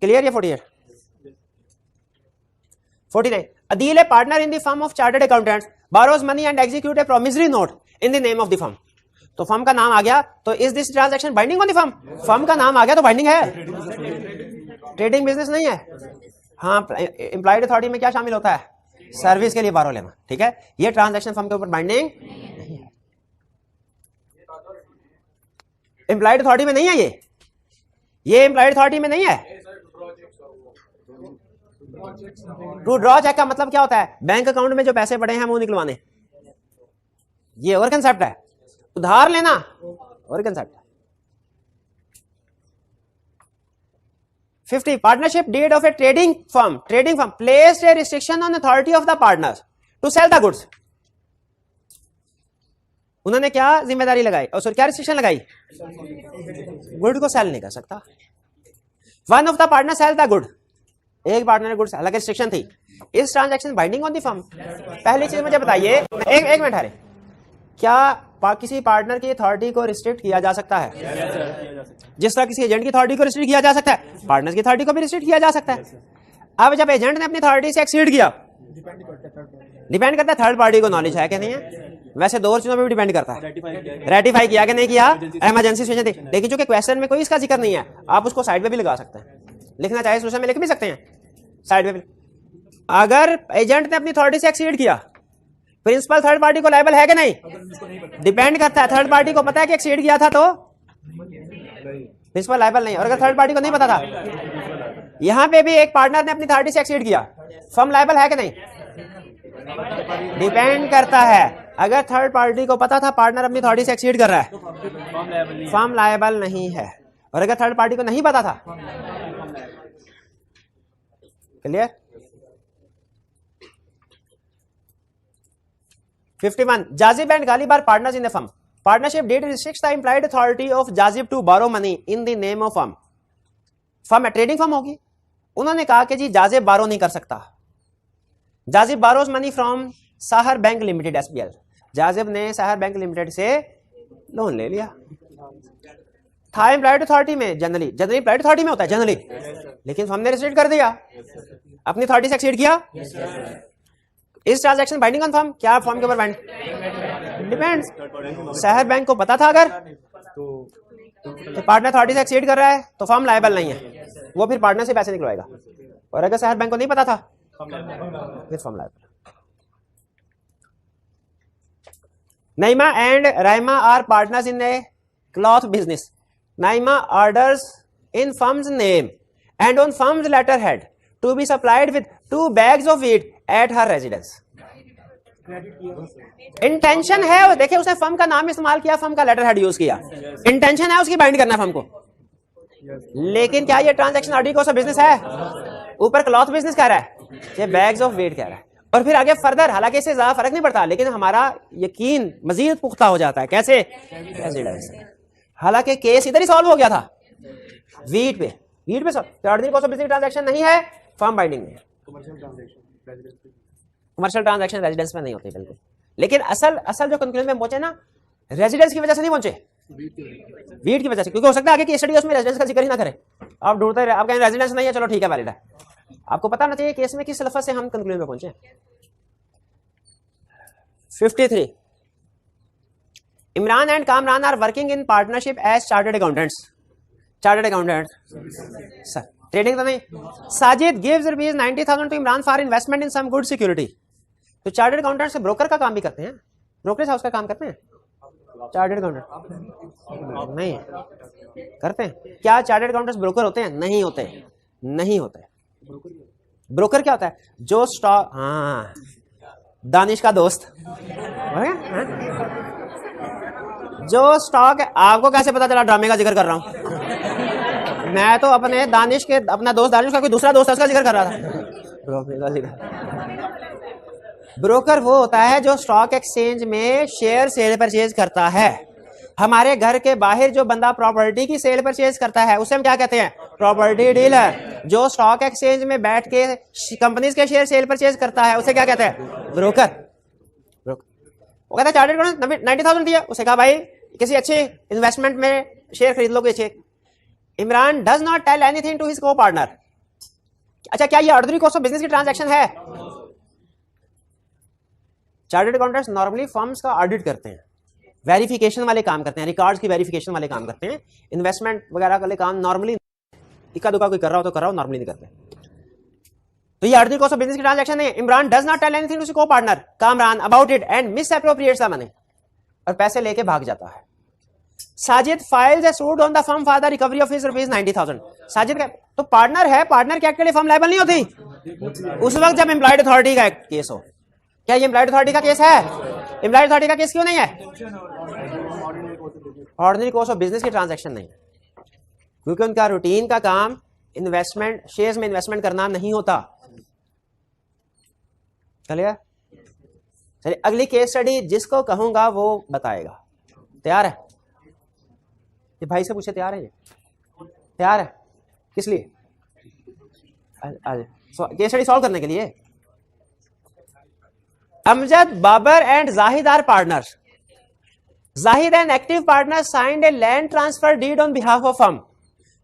क्लियर? ये 49 a deal a partner in the firm of chartered accountants borrows money and execute a promissory note in the name of the firm। तो फर्म का नाम आ गया, तो is this transaction binding on the firm? Firm का नाम आ गया तो binding है, ट्रेडिंग बिजनेस नहीं है। हाँ, एम्प्लॉयड अथॉरिटी में क्या शामिल होता है? सर्विस के लिए बारो लेना, ठीक है। ये ट्रांजैक्शन फर्म के ऊपर बाइंडिंग नहीं है, एम्प्लॉयड अथॉरिटी में नहीं है, ये एम्प्लॉयड अथॉरिटी में नहीं है। टू ड्रॉ चेक का मतलब क्या होता है? बैंक अकाउंट में जो पैसे पड़े हैं वो निकलवाने, ये और कंसेप्ट है। उधार लेना और कंसेप्ट है। 50 partnership deed of a trading firm placed a restriction on authority of the partners to sell the goods. उन्होंने क्या जिम्मेदारी लगाई, और सॉरी क्या रिस्ट्रिक्शन लगाई? गुड को सेल नहीं कर सकता। One of the partner sell the good, एक पार्टनर ने गुड्स, अलग रिस्ट्रिक्शन थी। इस transaction binding on the firm. पहली चीज मुझे बताइए, एक मिनट हरे, क्या किसी पार्टनर की अथॉरिटी को रिस्ट्रिक्ट किया जा सकता है, जिस तरह किसी एजेंट की अथॉरिटी को रिस्ट्रिक्ट किया जा सकता है, पार्टनर की अथॉरिटी को भी रिस्ट्रिक्ट किया जा सकता है। अब जब एजेंट ने अपनी अथॉरिटी से एक्सीड किया, डिपेंड करता है थर्ड पार्टी को नॉलेज है कि नहीं है। वैसे दो चीजों पे भी डिपेंड करता है, रेटिफाई किया कि नहीं किया, इमरजेंसी सिचुएशन थी। लेकिन चूंकि क्वेश्चन में कोई इसका जिक्र नहीं है, आप उसको साइड पे भी लगा सकते हैं, लिखना चाहे सोल्यूशन में लिख भी सकते हैं, साइड पे भी। अगर एजेंट ने अपनी अथॉरिटी से एक्सीड किया, प्रिंसिपल थर्ड पार्टी को लायबल है कि नहीं, डिपेंड करता है। थर्ड पार्टी को पता है कि एक्सीड किया था तो प्रिंसिपल लायबल नहीं, और अगर थर्ड पार्टी को नहीं पता था, यहां पे भी एक पार्टनर ने अपनी अथॉरिटी से एक्सीड किया, फर्म लायबल है कि नहीं, डिपेंड करता है। अगर थर्ड पार्टी को पता था पार्टनर अपनी अथॉरिटी से एक्सीड कर रहा है, फर्म लायबल नहीं है, और अगर थर्ड पार्टी को नहीं पता था, clear. 51 Jazib and Ghalib are partners in the firm. Partnership deed restricts the implied authority of Jazib to borrow money in the name of firm. Firm trading firm होगी, उन्होंने कहा कि जी जाजिब बारो नहीं कर सकता। Jazib borrows money from Sahar bank limited SBL. Jazib ने Sahar bank limited से लोन ले लिया, था एम्प्लॉयड अथॉरिटी में, जनरली एम्प्लॉयड अथॉरिटी में होता है जनरली, लेकिन फर्म ने रिस्ट्रिक्ट कर दिया, अपनी अथॉरिटी से एक्सीड किया। इस ट्रांजैक्शन बाइंडिंग ऑन फर्म, क्या फर्म के ऊपर बाइंड, डिपेंड्स। शहर बैंक को पता था अगर तो पार्टनर अथॉरिटी से एक्सीड कर रहा है तो फर्म लायबल नहीं है, वो फिर पार्टनर से पैसे निकलवाएगा, और अगर शहर बैंक को नहीं पता था फिर firm liable. Naima and Raima are partners in a cloth business. Naima orders in firm's name and on firm's letterhead to be supplied with 2 bags of wheat at her residence. Intention है, देखिए उसने firm का नाम इस्तेमाल किया, firm का letter head use किया, intention है उसकी बाइंड करना फर्म को। लेकिन क्या ये ट्रांजैक्शन आर्टिकल ऑफ बिजनेस है? ऊपर क्लॉथ बिजनेस कह रहा है, ये बैग्स ऑफ वेट कह रहा है, और फिर आगे फर्दर, हालांकि इससे ज्यादा फर्क नहीं पड़ता, लेकिन हमारा यकीन मजीद पुख्ता हो जाता है। कैसे? हालांकि केस इधर ही सॉल्व हो गया था, वीट पे ordinary cost of business transaction नहीं है, फर्म बाइंडिंग में। कमर्शियल ट्रांजैक्शन रेजिडेंस में नहीं होती बिल्कुल, लेकिन असल जो कंक्लूजन में पहुंचे ना, रेजिडेंस की वजह से नहीं पहुंचे, वीट की वजह से, क्योंकि हो सकता है आगे की स्टडी उसमें रेजिडेंस का जिक्र ही ना करे, आप ढूंढते रहे, आप कहें रेजिडेंस नहीं है, चलो ठीक है वैलिड है। आपको पता होना चाहिए केस में किस लफ्ज से हम कंक्लूजन में पहुंचे। 53 Imran and Kamran are working in partnership as chartered accountants. Chartered accountant sir, trading तो नहीं। Sajid gives ₹90,000 to Imran for investment in some good security. तो चार्टर्ड अकाउंटेंट से ब्रोकर का काम भी करते हैं, ब्रोकरेज हाउस का काम करते हैं चार्टर्ड अकाउंटेंट? नहीं करते हैं। क्या चार्टर्ड अकाउंटेंट्स ब्रोकर होते हैं? नहीं होते, नहीं होते। ब्रोकर क्या होता है? जो स्टॉक, हाँ, दानिश का दोस्त, जो स्टॉक है। आपको कैसे पता चला ड्रामे का जिक्र कर रहा हूं? मैं तो अपने दानिश के, अपना दोस्त दानिश का कोई दूसरा दोस्त है उसका जिक्र कर रहा था। ब्रोकर वो होता है जो स्टॉक एक्सचेंज में शेयर सेल परचेज करता है। हमारे घर के बाहर जो बंदा प्रॉपर्टी की सेल परचेज करता है उसे हम क्या कहते हैं? Property dealer. जो स्टॉक एक्सचेंज में बैठ के कंपनीज के शेयर सेल परचेज करता है उसे क्या कहते हैं? ब्रोकर। वो कहता है चार्टर्ड अकाउंटेंट 90,000 दिया, उसे कहा भाई किसी अच्छे इन्वेस्टमेंट में शेयर खरीद लोगे अच्छे। Imran does not tell anything to his co partner. अच्छा, क्या ये ऑर्डिनरी कॉस्ट ऑफ बिजनेस की ट्रांजैक्शन है? चार्टर्ड अकाउंटेंट्स नॉर्मली फर्म्स का ऑडिट करते हैं, वेरिफिकेशन वाले काम करते हैं, रिकॉर्ड्स की वेरिफिकेशन वाले काम करते हैं। इन्वेस्टमेंट वगैरह वाले काम नॉर्मली इक्का दुक्का कोई कर रहा हो तो कर रहा हो, नॉर्मली नहीं करते। तो ये ऑर्डिनरी कॉस्ट ऑफ बिजनेस की ट्रांजैक्शन है। Imran does not tell anything to his co partner Kamran about it and misappropriates the money, और पैसे लेके भाग जाता है। Sajid files a suit on the firm for the recovery of his ₹90,000। Sajid का तो पार्टनर है, पार्टनर के एक्ट के लिए फर्म लायबल नहीं होती उस वक्त जब एम्प्लॉयड अथॉरिटी का केस हो। क्या ये एम्प्लॉयड अथॉरिटी का केस है? एम्प्लॉयड अथॉरिटी का केस क्यों नहीं है? ऑर्डिनरी कॉस्ट ऑफ बिजनेस की ट्रांजैक्शन नहीं है, क्योंकि उनका रूटीन का काम इन्वेस्टमेंट, शेयर्स में इन्वेस्टमेंट करना नहीं होता। चलिए चलिए, अगली केस स्टडी जिसको कहूंगा वो बताएगा। तैयार है? ये भाई से पूछे, तैयार है? ये तैयार है? किस लिए? केस स्टडी सॉल्व करने के लिए। Amjad, Babar and Zahid are partners. Zahid and active partners signed a land transfer deed on behalf of firm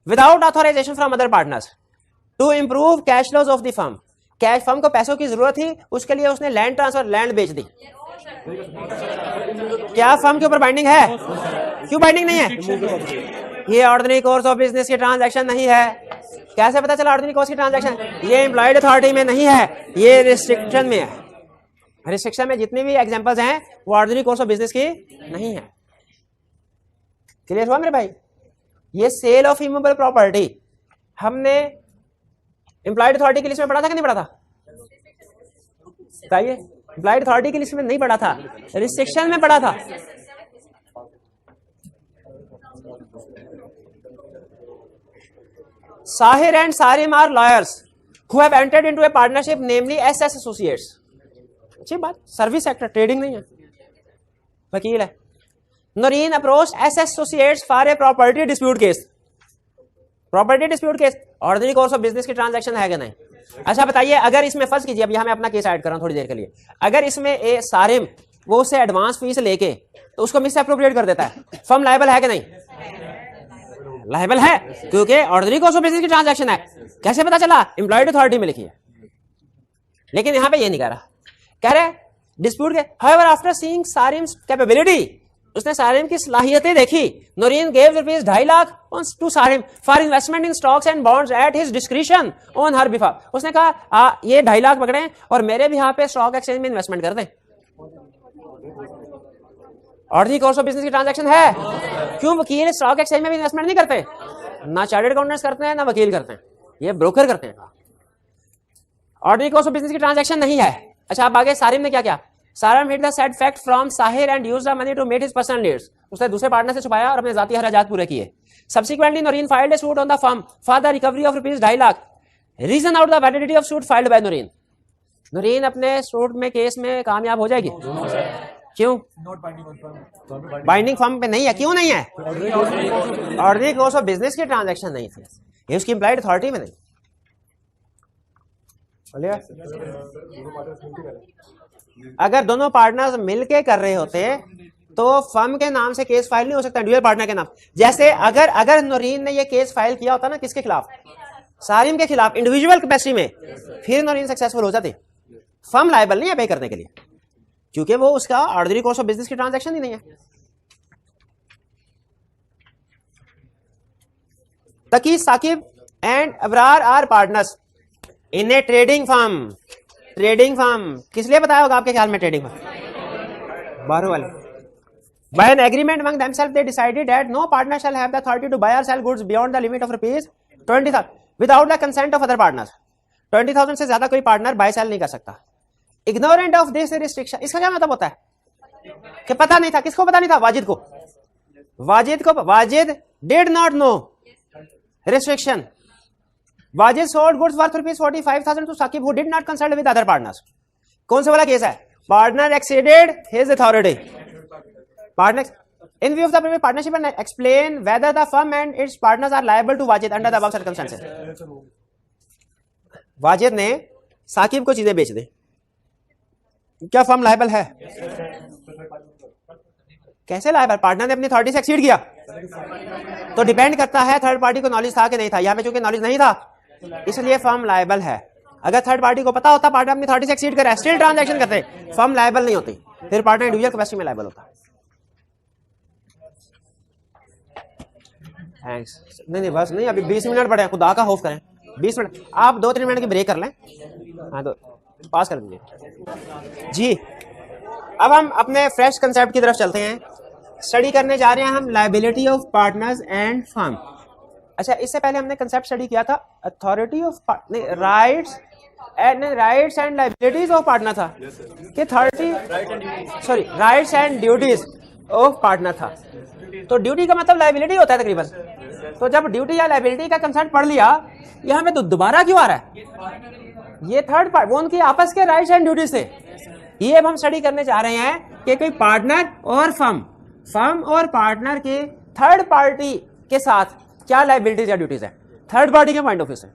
without authorization from other partners to improve cash flows of the firm. Cash firm को पैसों की जरूरत थी, उसके लिए उसने लैंड ट्रांसफर, लैंड बेच दी. क्या फर्म के ऊपर बाइंडिंग है? क्यों बाइंडिंग नहीं है? ये ऑर्डिनरी कोर्स ऑफ बिजनेस की ट्रांजैक्शन नहीं है. कैसे पता चला ऑर्डिनरी कोर्स की ट्रांजैक्शन? ये एम्प्लॉयड अथॉरिटी में नहीं है, ये रिस्ट्रिक्शन में है. रिस्ट्रिक्शन में जितनी भी एग्जांपल्स हैं वो ऑर्डिनरी कोर्स ऑफ बिजनेस की नहीं है. क्लियर हुआ मेरे भाई? ये सेल ऑफ इमूवेबल प्रॉपर्टी हमने एम्प्लॉयड अथॉरिटी की लिस्ट में पढ़ा था कि नहीं पढ़ा था? बताइए. एम्प्लॉयड अथॉरिटी की लिस्ट में नहीं पढ़ा था, रिस्ट्रिक्शन में पढ़ा था. Sahir and Sarim are lawyers who have entered into a partnership, namely SS Associates. अच्छी बात, सर्विस सेक्टर, ट्रेडिंग नहीं है, वकील है. Noreen approached SS Associates for a property dispute case. Property dispute case ordinary course of business की transaction है कि नहीं? अच्छा बताइए, अगर इसमें फर्ज कीजिए, अब यहां मैं अपना केस ऐड कर रहा हूं थोड़ी देर के लिए, अगर इसमें ए सारिम वो उससे एडवांस फीस लेके तो उसको मिस अप्रोप्रिएट कर देता है, फर्म लायबल है कि नहीं? लायबल है, क्योंकि ऑर्डिनरी कोर्स ऑफ बिजनेस की ट्रांजैक्शन है. कैसे पता चला? एम्प्लॉयड अथॉरिटी में लिखी है. लेकिन यहां पे ये नहीं कह रहा, कह रहे डिस्प्यूट के. However after seeing Sarim's capability, उसने सारिम की सलाहियतें देखी. Noreen gave rupees 2.5 lakh to Sarim for investment in stocks and bonds at his discretion on her behalf. उसने कहा ये 2.5 लाख पकड़े और मेरे बिहाफ पे स्टॉक एक्सचेंज में इन्वेस्टमेंट कर दें. ऑर्डिनरी कोर्स ऑफ बिजनेस की ट्रांजैक्शन है. क्यों? वकील स्टॉक एक्सचेंज में भी इन्वेस्टमेंट नहीं करते, ना चार्टर्ड अकाउंटेंट्स करते हैं, ना वकील करते हैं, ये ब्रोकर करते हैं. ऑर्डिनरी कोर्स ऑफ बिजनेस की ट्रांजैक्शन नहीं है. अच्छा, अब आगे सारिम ने क्या किया? Sarim hid the said fact from Sahir and used the money to meet his personal needs. उसने दूसरे पार्टनर से छुपाया और अपने जाती हराजात पूरे किए. Subsequently Noreen filed a suit on the firm for the recovery of rupees 2.5 lakh. Reason out the validity of suit filed by Noreen. Noreen अपने सूट में केस में कामयाब हो जाएगी. क्यों? बाइंडिंग फर्म पे नहीं है. क्यों नहीं है? ऑर्डिनरी कोर्स ऑफ बिजनेस की ट्रांजैक्शन नहीं थी, ये उसकी एम्प्लॉयड अथॉरिटी में नहीं. अगर दोनों पार्टनर्स मिलके कर रहे होते तो फर्म के नाम से केस फाइल नहीं हो सकता, इंडिविजुअल पार्टनर के नाम. जैसे अगर नोरीन ने ये केस फाइल किया होता ना, किसके खिलाफ? सारिम के खिलाफ, इंडिविजुअल कैपेसिटी में, फिर नोरीन सक्सेसफुल हो जाती. फर्म लायबल नहीं है पे करने के लिए, क्योंकि वो उसका ऑर्डिनरी कोर्स ऑफ बिजनेस की ट्रांजैक्शन ही नहीं है. Taqi Saqib and Abrar are partners in a trading firm. Trading firm किस लिए बताया होगा आपके ख्याल में? ट्रेडिंग फर्म बाहरों वाले. By an agreement among themselves, they decided that no partner shall have the authority to buy or sell goods beyond the limit of rupees 20,000 without the consent of other partners. 20,000 से ज्यादा कोई partner by cell नहीं कर सकता. Ignorant of this restriction, इसका क्या मतलब होता है? कि पता नहीं था. किसको पता नहीं था? वाजिद को. Wajid did not know restriction. Wajid sold goods worth rupees 45,000 to Saqib who did not consult with other partners. कौन सा वाला केस है? Partner exceeded his authority. Partner, in view of the previous partnership, and explain whether the firm and its partners are liable to Wajid under the above circumstances. Wajid ने साकिब को चीजें बेच दी, क्या firm liable है? कैसे लायबल? पार्टनर ने अपनी authority से एक्सीड किया, तो डिपेंड करता है थर्ड पार्टी को नॉलेज था कि नहीं था. यहां पे चूंकि नॉलेज नहीं था, इसलिए फर्म लायबल है. अगर थर्ड पार्टी को पता होता पार्टनर अपनी अथॉरिटी से एक्सीड करे, स्टिल ट्रांजैक्शन करते, फर्म लायबल नहीं होती, फिर पार्टनर इंडिविजुअल कैपेसिटी में लायबल होता. थैंक्स. नहीं बस नहीं, अभी 20 मिनट पड़े, खुदा का खौफ करें. 20 मिनट, आप 2-3 मिनट की ब्रेक कर लें. हाँ, तो पास कर दीजिए जी. अब हम अपने फ्रेश कंसेप्ट की तरफ चलते हैं. स्टडी करने जा रहे हैं हम liability of partners and firm. अच्छा, इससे पहले हमने कंसेप्ट स्टडी किया था authority of rights and liabilities of partner था कि rights and duties of partner था. तो ड्यूटी का मतलब लायबिलिटी होता है तकरीबन. तो जब ड्यूटी या लायबिलिटी का कंसेप्ट पढ़ लिया, यहां में तो दोबारा क्यों आ रहा है? ये थर्ड पार्ट, वो उनके आपस के राइट्स एंड ड्यूटीज थे. ये अब हम स्टडी करने जा रहे हैं कि कोई पार्टनर और फर्म और पार्टनर के थर्ड पार्टी के साथ क्या लायबिलिटीज या ड्यूटीज है, थर्ड पार्टी के पॉइंट ऑफ व्यू से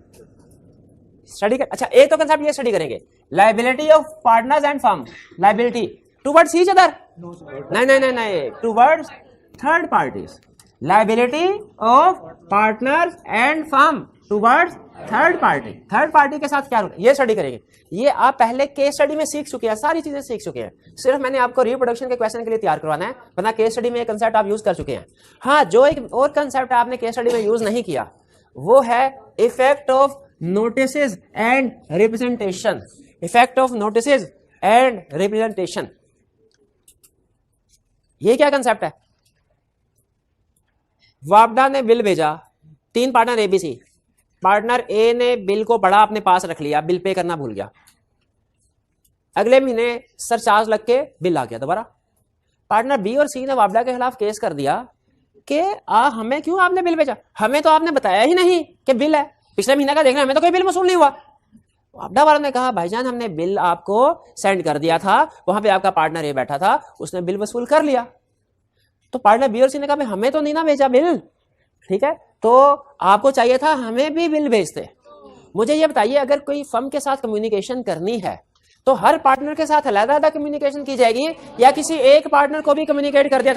स्टडी कर. अच्छा, एक तो कंसेप्ट ये स्टडी करेंगे, liability of partners and firm, liability towards each other, नहीं नहीं नहीं नहीं, towards third parties, liability of partners and firm towards third party. Third party के साथ क्या होगा ये स्टडी करेंगे। ये आप पहले केस स्टडी में सीख चुके हैं, सारी चीजें सीख चुके हैं, सिर्फ मैंने आपको रिप्रोडक्शन के क्वेश्चन के लिए तैयार करवाना है, वरना केस स्टडी में ये कंसेप्ट आप यूज कर चुके हैं। हाँ, जो एक और कंसेप्ट आपने केस स्टडी में यूज नहीं किया वो है effect of notices and representation. Effect of notices and representation, ये क्या कंसेप्ट है? वापडा ने बिल भेजा, 3 पार्टनर एबीसी, पार्टनर ए ने बिल को पढ़ा, अपने पास रख लिया, बिल पे करना भूल गया, अगले महीने सरचार्ज लग के बिल आ गया दोबारा। पार्टनर बी और सी ने वापडा के खिलाफ केस कर दिया कि हमें क्यों आपने बिल भेजा, हमें तो आपने बताया ही नहीं कि बिल है, पिछले महीने का देखना, हमें तो कोई बिल वसूल नहीं हुआ। वापडा वालों ने कहा भाईजान हमने बिल आपको सेंड कर दिया था, वहां पे आपका पार्टनर ए बैठा था, उसने बिल वसूल कर लिया। तो पार्टनर बी और सी ने कहा भाई हमें तो नहीं ना भेजा बिल, ठीक है, तो आपको चाहिए था हमें भी बिल भेजते। मुझे ये बताइए, अगर कोई फर्म के साथ कम्युनिकेशन करनी है तो हर पार्टनर के साथ अलग-अलग कम्युनिकेशन की जाएगी या किसी एक पार्टनर को भी कम्युनिकेट कर दिया?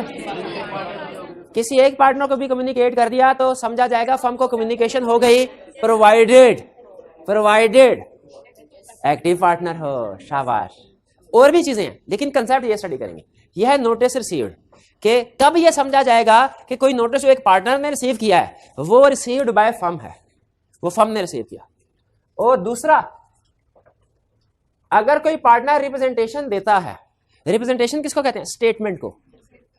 किसी एक पार्टनर को भी कम्युनिकेट कर दिया तो समझा जाएगा फर्म को कम्युनिकेशन हो गई, प्रोवाइडेड एक्टिव पार्टनर हो, शाबाश। और भी चीजें हैं, लेकिन कंसेप्ट ये स्टडी करेंगे। यह है नोटिस रिसीव्ड, कि कब यह समझा जाएगा कि कोई नोटिस जो एक पार्टनर ने रिसीव किया है वो रिसीव्ड बाय फर्म है, वो फर्म ने रिसीव किया। और दूसरा, अगर कोई पार्टनर रिप्रेजेंटेशन देता है, रिप्रेजेंटेशन किसको कहते हैं? स्टेटमेंट को।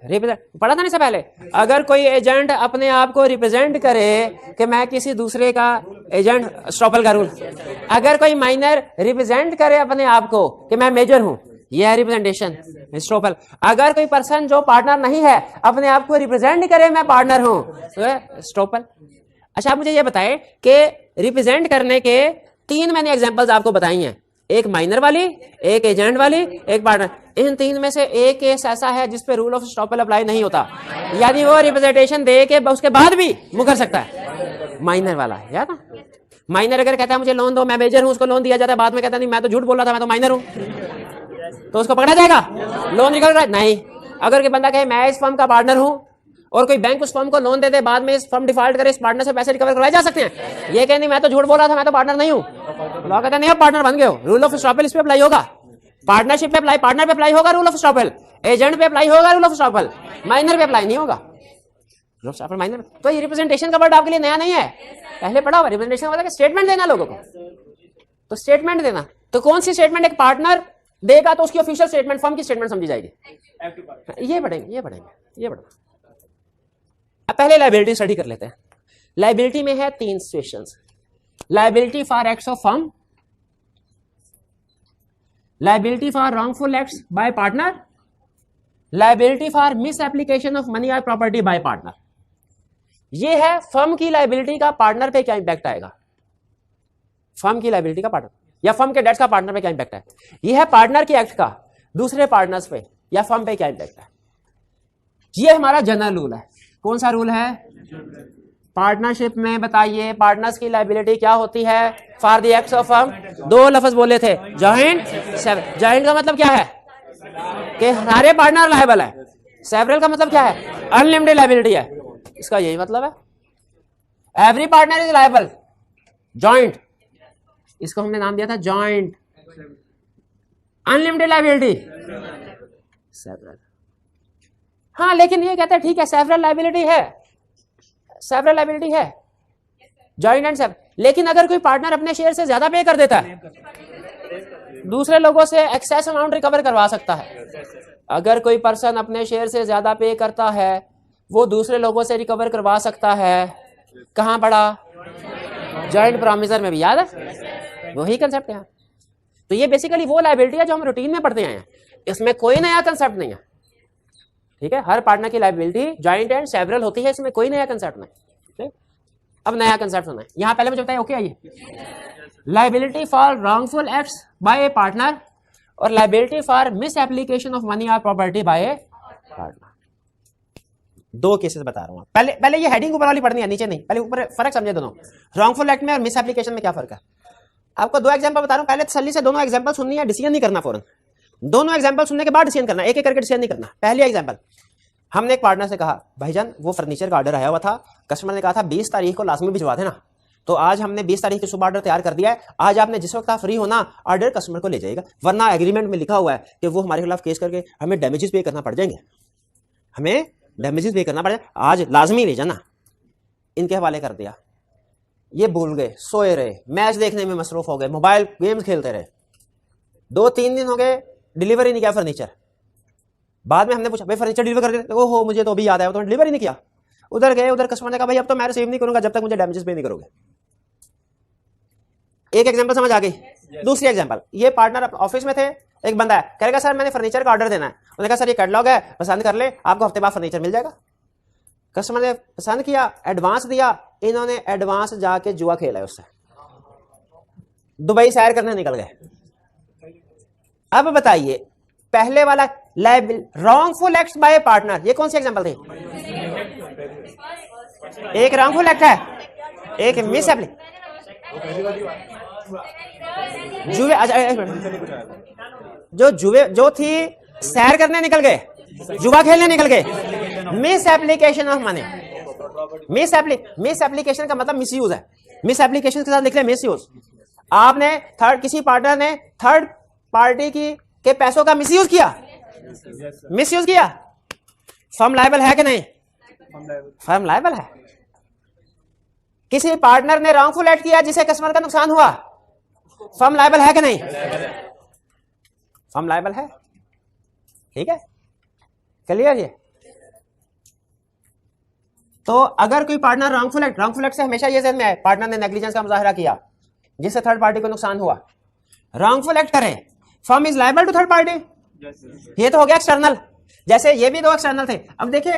पढ़ा था नहीं से पहले, अगर कोई एजेंट अपने आप को रिप्रेजेंट करे कि मैं किसी दूसरे का एजेंट, स्टॉपल का रूल, अगर कोई माइनर रिप्रेजेंट करे अपने आप को कि मैं मेजर हूं, यह है रिप्रेजेंटेशन, स्टॉपल। अगर कोई पर्सन जो पार्टनर नहीं है अपने आप को रिप्रेजेंट करे मैं पार्टनर हूं, तो स्टॉपल। अच्छा, आप मुझे यह बताएं कि रिप्रेजेंट करने के 3 मैंने एग्जांपल्स आपको बताई हैं, एक माइनर वाली, एक एजेंट वाली, एक पार्टनर। इन 3 में से एक केस ऐसा है जिसपे रूल ऑफ स्टॉपल अप्लाई नहीं होता, यानी वो रिप्रेजेंटेशन दे के उसके बाद भी मुकर सकता है, माइनर वाला। याद ना, माइनर अगर कहता है मुझे लोन दो, मैं मेजर हूं, उसको लोन दिया जाता है, बाद में कहता नहीं मैं तो झूठ बोल रहा था, मैं तो माइनर हूं, तो उसको पकड़ा जाएगा, लोन निकल रहा है? नहीं। अगर कोई बंदा कहे मैं इस फर्म का पार्टनर हूं और कोई बैंक उस फर्म को लोन दे दे, बाद में इस फर्म डिफॉल्ट करे, इस पार्टनर से पैसे रिकवर करवाए जा सकते हैं। ये कहे नहीं मैं तो झूठ बोल रहा था, मैं तो पार्टनर नहीं हूं, लॉ कहता नहीं आप पार्टनर बन गए हो, रूल ऑफ स्टॉपल इस पे अप्लाई होगा, पार्टनरशिप पे अप्लाई, पार्टनर पे अप्लाई होगा रूल ऑफ स्टॉपल, एजेंट पे अप्लाई होगा रूल ऑफ स्टॉपल, माइनर पे अप्लाई नहीं होगा रूल ऑफ स्टॉपल, माइनर। तो ये रिप्रेजेंटेशन का वर्ड आपके लिए नया नहीं है, पहले पढ़ा हुआ। रिप्रेजेंटेशन मतलब स्टेटमेंट देना लोगों को, तो स्टेटमेंट देना, तो कौन सी स्टेटमेंट एक पार्टनर देगा तो उसकी ऑफिशियल स्टेटमेंट, फर्म की स्टेटमेंट समझी जाएगी। ये पढ़ेंगे, ये पढ़ेंगे, ये पढ़ेंगे। अब पहले लायबिलिटी स्टडी कर लेते हैं। लायबिलिटी में है 3 situations, liability for acts of firm, liability for wrongful acts bye partner, liability for misapplication of money और प्रॉपर्टी बाय पार्टनर। ये है फर्म की लायबिलिटी का पार्टनर पे क्या इंपैक्ट आएगा, फर्म की लायबिलिटी का पार्टनर या फर्म के डेट्स का पार्टनर पे क्या इंपैक्ट है। यह है पार्टनर के एक्ट का दूसरे पार्टनर्स पे या फर्म पे क्या इंपैक्ट है। ये हमारा जनरल रूल है। कौन सा रूल है? पार्टनरशिप में बताइए पार्टनर्स की लायबिलिटी क्या होती है for the acts of firm. 2 लफ्ज बोले थे, जॉइंट, सेवरल। जॉइंट का मतलब क्या है कि सारे पार्टनर लायबल है, सेवरल का मतलब क्या है अनलिमिटेड लायबिलिटी है, इसका यही मतलब है। Every partner is liable, joint, इसको हमने नाम दिया था जॉइंट, अनलिमिटेड लायबिलिटी सेवरल। हाँ, लेकिन ये कहते हैं ठीक है सेवरल लायबिलिटी है, सेवरल लायबिलिटी है, जॉइंट एंड सेवरल, लेकिन अगर कोई पार्टनर अपने शेयर से ज्यादा पे कर देता है, दूसरे लोगों से एक्सेस अमाउंट रिकवर करवा सकता है। अगर कोई पर्सन अपने शेयर से ज्यादा पे करता है वो दूसरे लोगों से रिकवर करवा सकता है। कहां पढ़ा? जॉइंट प्रॉमिसर में भी, याद है, वही कंसेप्ट है। तो ये बेसिकली वो लायबिलिटी है जो हम रूटीन में पढ़ते हैं, इसमें कोई नया कंसेप्ट नहीं है, ठीक है। हर पार्टनर की लायबिलिटी जॉइंट एंड सेवरल होती है, इसमें कोई नया कंसेप्ट नहीं, ठीक। अब नया कंसेप्ट होना है यहां, पहले मुझे बताइए, ओके आइए। Liability for wrongful acts by a partner और liability for misapplication of money और property by a partner. 2 cases बता रहा हूं। पहले ये हेडिंग ऊपर वाली पढ़नी है, नीचे नहीं, पहले ऊपर फर्क समझे दोनों, रॉन्गफुल एक्ट में और मिस एप्लीकेशन में क्या फर्क है। आपको 2 एग्जांपल बता रहा हूं, पहले तसल्ली से दोनों एग्जांपल सुननी है, डिसीजन नहीं करना फौरन। दोनों एग्जांपल सुनने के बाद डिसीजन करना, एक एक करके डिसीजन नहीं करना। पहली एग्जांपल, हमने एक पार्टनर से कहा भाईजान वो फर्नीचर का ऑर्डर आया हुआ था, कस्टमर ने कहा था 20 तारीख को लाजमी भिजवा देना, तो आज हमने 20 तारीख की सुबह ऑर्डर तैयार कर दिया है, आज आपने जिस वक्त आप फ्री होना ऑर्डर कस्टमर को ले जाएगा, वरना एग्रीमेंट में लिखा हुआ है कि वो हमारे खिलाफ केस करके हमें डैमेजेस पे करना पड़ जाएंगे, हमें डैमेजेस पे करना पड़ेगा, आज लाजमी ले जाना। इनके हवाले कर दिया, ये भूल गए, सोए रहे, मैच देखने में मसरूफ हो गए, मोबाइल गेम्स खेलते रहे, 2-3 दिन हो गए डिलीवरी नहीं किया फर्नीचर। बाद में हमने पूछा भाई फर्नीचर डिलीवर कर दे, ओहो मुझे तो अभी याद आया, तो डिलीवरी नहीं किया। उधर गए, उधर कस्टमर ने कहा भाई अब तो मैं रिसीव नहीं करूंगा जब तक मुझे डैमेजेस पे नहीं करोगे। एक एग्जांपल समझ आ गई। दूसरी एग्जांपल, ये पार्टनर ऑफिस में थे, एक बंदा है कहेगा सर मैंने फर्नीचर का ऑर्डर देना है, उन्होंने कहा सर ये कैटलॉग है पसंद कर ले, आपको हफ्ते बाद फर्नीचर मिल जाएगा। कस्टमर ने पसंद किया, एडवांस दिया, इन्होंने एडवांस जाके जुआ खेला है उससे, दुबई सैर करने निकल गए। अब बताइए पहले वाला रॉन्गफुल एक्ट बाय पार्टनर, ये कौन सी एग्जांपल थी? एक रॉन्गफुल एक्ट है, एक मिस जुए, जो थी सैर करने निकल गए, जुआ खेलने निकल गए, miss application of money. Miss application का मतलब मिस यूज है, मिस एप्लीकेशन के साथ निकले मिस यूज। आपने किसी पार्टनर ने थर्ड पार्टी के पैसों का मिस यूज किया, फर्म लायबल है कि नहीं? फर्म लायबल है। किसी पार्टनर ने रॉन्गफुल एक्ट किया जिसे कस्टमर का नुकसान हुआ, फर्म लायबल है कि नहीं? फर्म लायबल है। ठीक है, क्लियर ये? तो अगर कोई पार्टनर रॉन्गफुल एक्ट से हमेशा ये ज़हन में है पार्टनर ने नेग्लिजेंस का मुजाहरा किया जिससे थर्ड पार्टी को नुकसान हुआ, रॉन्गफुल एक्ट करे, firm is liable to third party. ये तो हो गया एक्सटर्नल, जैसे ये भी दो एक्सटर्नल थे। अब देखिए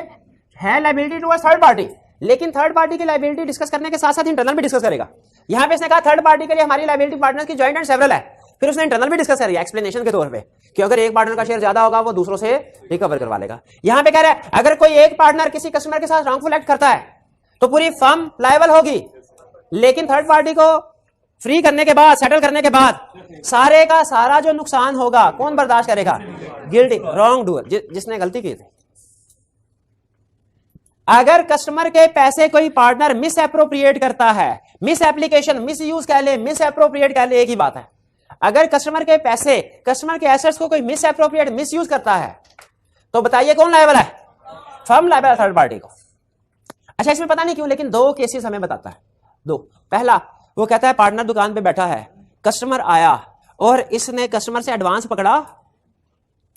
है लायबिलिटी टुवर्ड्स थर्ड पार्टी, लेकिन थर्ड पार्टी की लायबिलिटी डिस्कस करने के साथ साथ इंटरनल भी डिस्कस करेगा। यहां पे इसने कहा थर्ड पार्टी के लिए हमारी लायबिलिटी पार्टनर की जॉइंट एंड सेवरल है, फिर उसने इंटरनल भी डिस्कस करी एक्सप्लेनेशन के तौर पे कि अगर एक पार्टनर का शेयर ज्यादा होगा वो दूसरों से रिकवर करवा लेगा। यहां पे कह रहा है अगर कोई एक पार्टनर किसी कस्टमर के साथ रॉन्गफुल एक्ट करता है तो पूरी फर्म लायबल होगी, लेकिन थर्ड पार्टी को फ्री करने के बाद, सेटल करने के बाद सारे का सारा जो नुकसान होगा कौन बर्दाश्त करेगा? गिल्टी, रॉन्ग डूअर, जिसने गलती की थी। अगर कस्टमर के पैसे कोई पार्टनर मिस एप्रोप्रिएट करता है, मिस एप्लीकेशन, मिस यूज कह ले, मिस एप्रोप्रिएट कह ले, एक ही बात है। अगर कस्टमर के पैसे, कस्टमर के एसेट्स को कोई मिस एप्रोप्रिएट, मिस यूज करता है तो बताइए कौन लायबल है? फर्म लायबल है थर्ड पार्टी को। अच्छा, इसमें पता नहीं क्यों लेकिन दो केसेस हमें बताता है, दो। पहला, वो कहता है पार्टनर दुकान पे बैठा है, कस्टमर आया और इसने कस्टमर से एडवांस पकड़ा।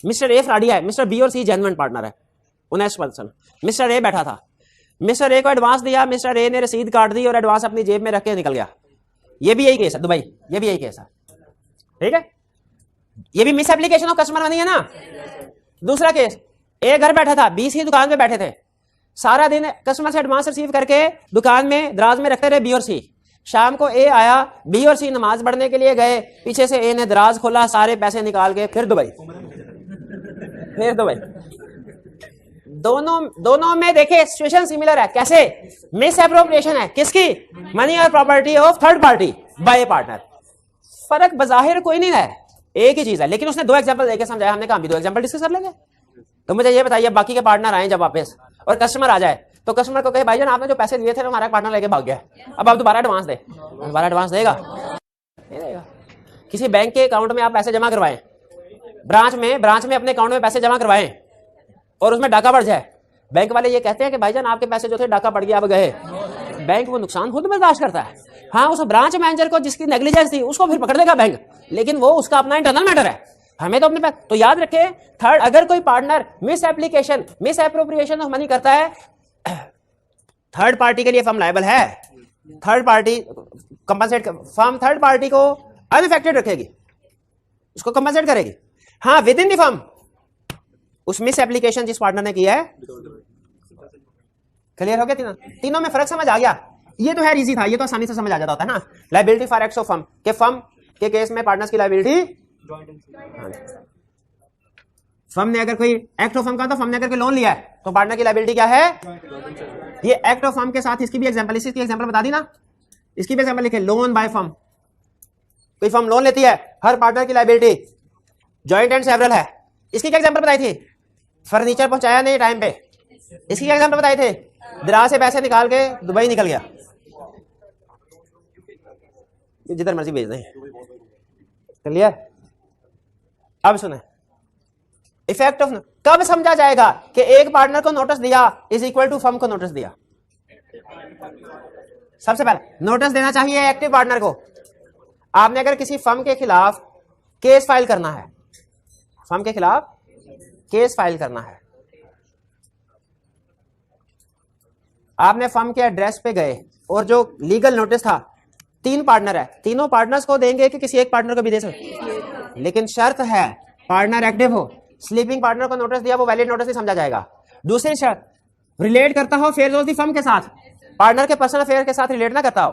मिस्टर ए फ्रॉडिया है, मिस्टर बी और सी जेन्युइन पार्टनर है, 19%। मिस्टर ए बैठा था, मिस्टर ए को एडवांस दिया, मिस्टर ए ने रसीद काट दी और एडवांस अपनी जेब में रख के निकल गया। ये भी यही केस है दुबई, ये भी यही केस है। ठीक है, ये भी miss application of customer money है ना। दूसरा केस, ए घर बैठा था, बी सी दुकान पे बैठे थे, सारा दिन कस्टमर से एडवांस रिसीव करके दुकान में दराज में रखते रहे बी और सी। शाम को ए आया, बी और सी नमाज पढ़ने के लिए गए, पीछे से ए ने दराज खोला, सारे पैसे निकाल के फिर दुबई, फिर दुबई। दोनों में देखे सिचुएशन सिमिलर है। कैसे? मिस एप्रोप्रिएशन है किसकी? मनी और property of third party by a partner. फर्क बजाहिर कोई नहीं है, एक ही चीज है, लेकिन उसने दो एग्जांपल देके समझाया। हमने कहा भी दो एग्जांपल डिस्कस कर लेंगे। तो मुझे ये बताइए, बाकी के पार्टनर आए जब वापस और कस्टमर आ जाए तो कस्टमर को कहे भाईजान आपने जो पैसे लिए थे ना हमारा पार्टनर लेके भाग गया, अब आप दोबारा एडवांस दे, दोबारा एडवांस देगा? नहीं देगा। किसी बैंक के अकाउंट में आप पैसे जमा करवाएं, ब्रांच में अपने अकाउंट में पैसे जमा करवाएं और उसमें डाका बढ़ जाए, बैंक वाले ये कहते हैं कि भाईजान आपके पैसे जो थे डाका बढ़ गया, अब गए। बैंक वो नुकसान खुद बर्दाश्त करता है। हाँ, उस ब्रांच मैनेजर को जिसकी नेग्लिजेंस थी उसको फिर पकड़ लेगा बैंक, लेकिन वो उसका अपना इंटरनल मैटर है। हमें तो अपने तो याद रखे, थर्ड, अगर कोई partner miss application, miss appropriation of money करता है, थर्ड पार्टी के लिए फर्म लायबल है। Third party compensate, firm third party को अनअफेक्टेड रखेगी, उसको कंपनसेट करेगी। हाँ, विद इन द फर्म उस मिस एप्लीकेशन जिस पार्टनर ने किया है। क्लियर हो गया? तीनों में फर्क समझ आ गया? ये तो है इजी था, ये तो आसानी से समझ आ जाता होता है ना। Liability for acts of firm के, फर्म के केस में पार्टनर्स की लायबिलिटी, फर्म ने अगर कोई एक्ट ऑफ फर्म का, तो फर्म ने अगर कोई लोन लिया है तो पार्टनर की लायबिलिटी क्या है? ये एक्ट ऑफ फर्म के साथ इसकी भी एग्जांपल, इसकी एग्जांपल बता दी ना, इसकी भी एग्जांपल लिखे। लोन बाय फर्म, कोई फर्म लोन लेती है, हर पार्टनर की लायबिलिटी जॉइंट एंड सेवरल है। इसकी क्या एग्जांपल बताई थी? फर्नीचर पहुंचाया नहीं टाइम पे। इसकी क्या एग्जांपल बताए थे? दराज से पैसे निकाल के दुबई निकल गया। जिधर मर्जी भेज दें। क्लियर? अब सुने, इफेक्ट ऑफ कब समझा जाएगा कि एक पार्टनर को नोटिस दिया इज इक्वल टू फर्म को नोटिस दिया? सबसे पहले नोटिस देना चाहिए एक्टिव पार्टनर को। आपने अगर किसी फर्म के खिलाफ केस फाइल करना है, फर्म के खिलाफ केस फाइल करना है, आपने फर्म के एड्रेस पे गए और जो लीगल नोटिस था, 3 पार्टनर है, तीनों पार्टनर्स को देंगे कि किसी एक पार्टनर को भी दे सकते? लेकिन शर्त है पार्टनर एक्टिव हो। स्लीपिंग पार्टनर को नोटिस दिया वो वैलिड नोटिस नहीं समझा जाएगा। दूसरी शर्त, रिलेट करता हो अफेयर्स ऑफ द फर्म के साथ, पार्टनर के पर्सनल अफेयर के साथ रिलेट ना करता हो।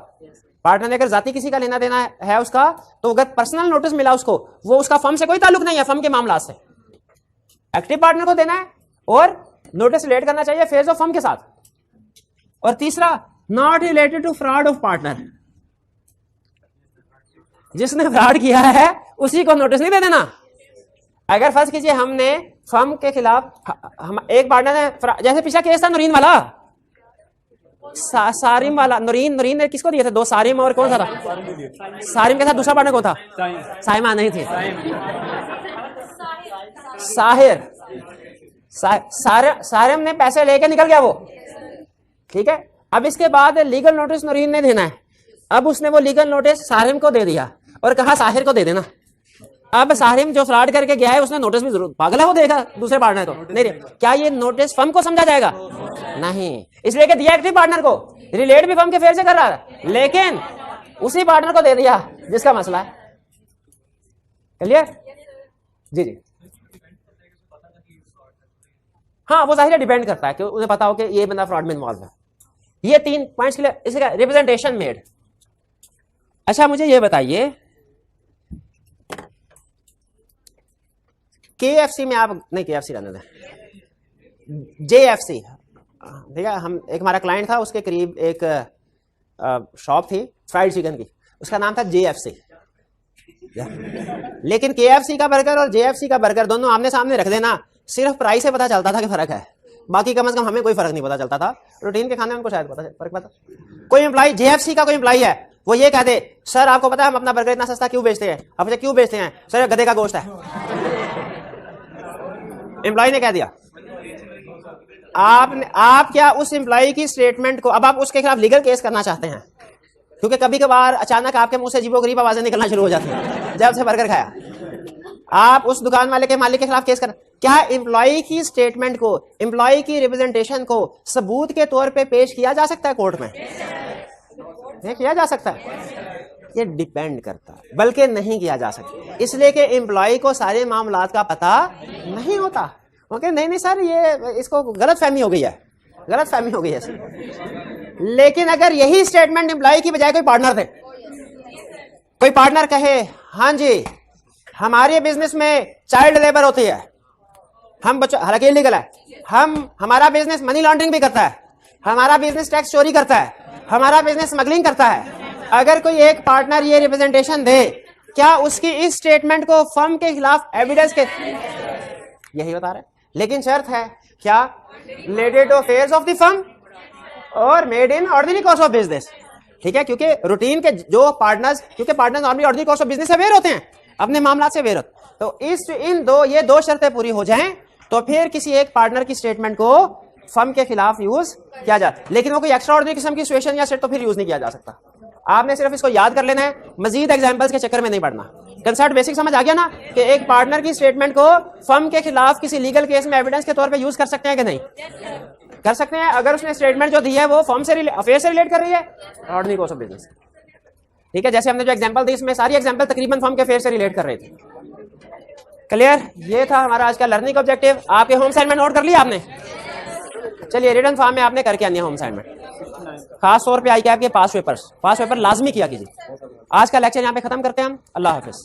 पार्टनर ने अगर जाति किसी का लेना देना है उसका, तो अगर पर्सनल नोटिस मिला उसको, वो उसका फर्म से कोई ताल्लुक नहीं है, फर्म के मामला से। एक्टिव पार्टनर को देना है और नोटिस रिलेट करना चाहिए अफेयर्स ऑफ फर्म के साथ। और तीसरा, not related to fraud of partner. जिसने फ्रॉड किया है उसी को नोटिस नहीं दे देना। अगर फर्ज कीजिए हमने फर्म के खिलाफ हम एक पार्टनर ने, जैसे पिछला केस था नूरीन वाला, सारिम वाला, नूरीन ने किसको दिए थे? 2 सारिम और कौन सा था? सारिम के साथ दूसरा पार्टनर कौन था? साइमा नहीं थे, साहिर। सारिम ने पैसे लेके निकल गया वो, ठीक है। अब इसके बाद लीगल नोटिस नूरीन ने देना है। अब उसने वो लीगल नोटिस सारिम को दे दिया और कहा साहिर को दे देना। अब साहिम जो फ्रॉड करके गया है उसने नोटिस भी जरूर, पागल है वो, देगा दूसरे पार्टनर को नहीं। क्या ये नोटिस फर्म को समझा जाएगा? नहीं। इसलिए कि दिया एक्टिव पार्टनर को, रिलेट भी फर्म के फेयर से कर रहा है, लेकिन उसी पार्टनर को दे दिया जिसका मसला है। क्लियर? जी जी हाँ, वो जाहिर डिपेंड करता है कि उन्हें पता हो कि ये बंदा फ्रॉड में इन्वॉल्व है। ये 3 पॉइंट्स के लिए इसका रिप्रेजेंटेशन मेड। अच्छा मुझे ये बताइए, KFC में आप नहीं, KFC रहने दें, JFC, ठीक है। हम एक हमारा क्लाइंट था, उसके करीब एक शॉप थी फ्राइड चिकन की, उसका नाम था JFC। लेकिन KFC का बर्गर और JFC का बर्गर दोनों आमने सामने रख देना, सिर्फ प्राइस से पता चलता था कि फर्क है, बाकी कम से कम हमें कोई फर्क नहीं पता चलता था। रूटीन के खाने में उनको शायद फर्क पता। कोई एम्प्लॉय JFC का कोई एम्प्लॉय है, वो ये कह दे सर आपको पता है हम अपना बर्गर इतना सस्ता क्यों बेचते हैं? अब क्यों बेचते हैं? सर गधे का गोश्त है। एम्प्लॉय ने कह दिया। आप क्या उस एम्प्लॉय की स्टेटमेंट को, अब आप उसके खिलाफ लीगल केस करना चाहते हैं, क्योंकि कभी कभार अचानक आपके मुंह से अजीबोगरीब आवाजें निकलना शुरू हो जाती है जब से बर्गर खाया। आप उस दुकान वाले के मालिक के खिलाफ केस कर, क्या एम्प्लॉय की स्टेटमेंट को, एम्प्लॉय की रिप्रेजेंटेशन को सबूत के तौर पे पेश किया जा सकता है कोर्ट में? नहीं किया जा सकता है, ये डिपेंड करता है, बल्कि नहीं किया जा सकता, इसलिए कि एम्प्लॉय को सारे मामलात का पता नहीं होता। ओके, नहीं सर ये इसको गलत फहमी हो गई है, गलत फहमी हो गई है। लेकिन अगर यही स्टेटमेंट एम्प्लॉय की बजाय कोई पार्टनर दे, कोई पार्टनर कहे हाँ जी हमारे बिजनेस में चाइल्ड लेबर होती है, हम बच्चों, हालांकि इलीगल है, हमारा बिजनेस मनी लॉन्ड्रिंग भी करता है, हमारा बिजनेस टैक्स चोरी करता है, हमारा बिजनेस स्मगलिंग करता है। अगर कोई एक पार्टनर ये रिप्रेजेंटेशन दे, क्या उसकी इस स्टेटमेंट को फर्म के खिलाफ एविडेंस के, यही बता रहे, लेकिन शर्त है क्या? Related to affairs of the firm और made in ordinary course of business, ठीक है। क्योंकि रूटीन के जो पार्टनर्स, क्योंकि partners normally ordinary course of business से अवेयर होते हैं, अपने मामला से अवेयर होते, तो ये दो शर्तें पूरी हो जाएं तो फिर किसी एक पार्टनर की स्टेटमेंट को फर्म के खिलाफ यूज किया जाता है। लेकिन वो कोई एक्स्ट्रा ऑर्डिनरी किस्म की सिचुएशन या सेट तो फिर यूज नहीं किया जा सकता। आपने सिर्फ इसको याद कर लेना है, मजीद एग्जांपल्स के चक्कर में नहीं पड़ना। कंसेप्ट बेसिक समझ आ गया ना कि एक पार्टनर की स्टेटमेंट को फर्म के खिलाफ किसी लीगल केस में एविडेंस के तौर पे यूज कर सकते हैं कि नहीं? कर सकते हैं, अगर उसने स्टेटमेंट जो दी है वो फर्म से अफेयर से रिलेट कर रही है, ऑर्डिनरी कोर्स ऑफ बिजनेस, ठीक है। जैसे हमने जो एग्जांपल दी इसमें सारी एग्जांपल तकरीबन फर्म के अफेयर से रिलेट कर रहे थे। क्लियर? ये था हमारा आज का लर्निंग ऑब्जेक्टिव। आपके होम असाइनमेंट नोट कर लिया आपने? चलिए रिटन फॉर्म में आपने करके आनी है होम असाइनमेंट, खास तौर पे आई कैप के पास पेपर लाजमी किया कीजिए। आज का लेक्चर यहाँ पे खत्म करते हैं हम। अल्लाह हाफिज।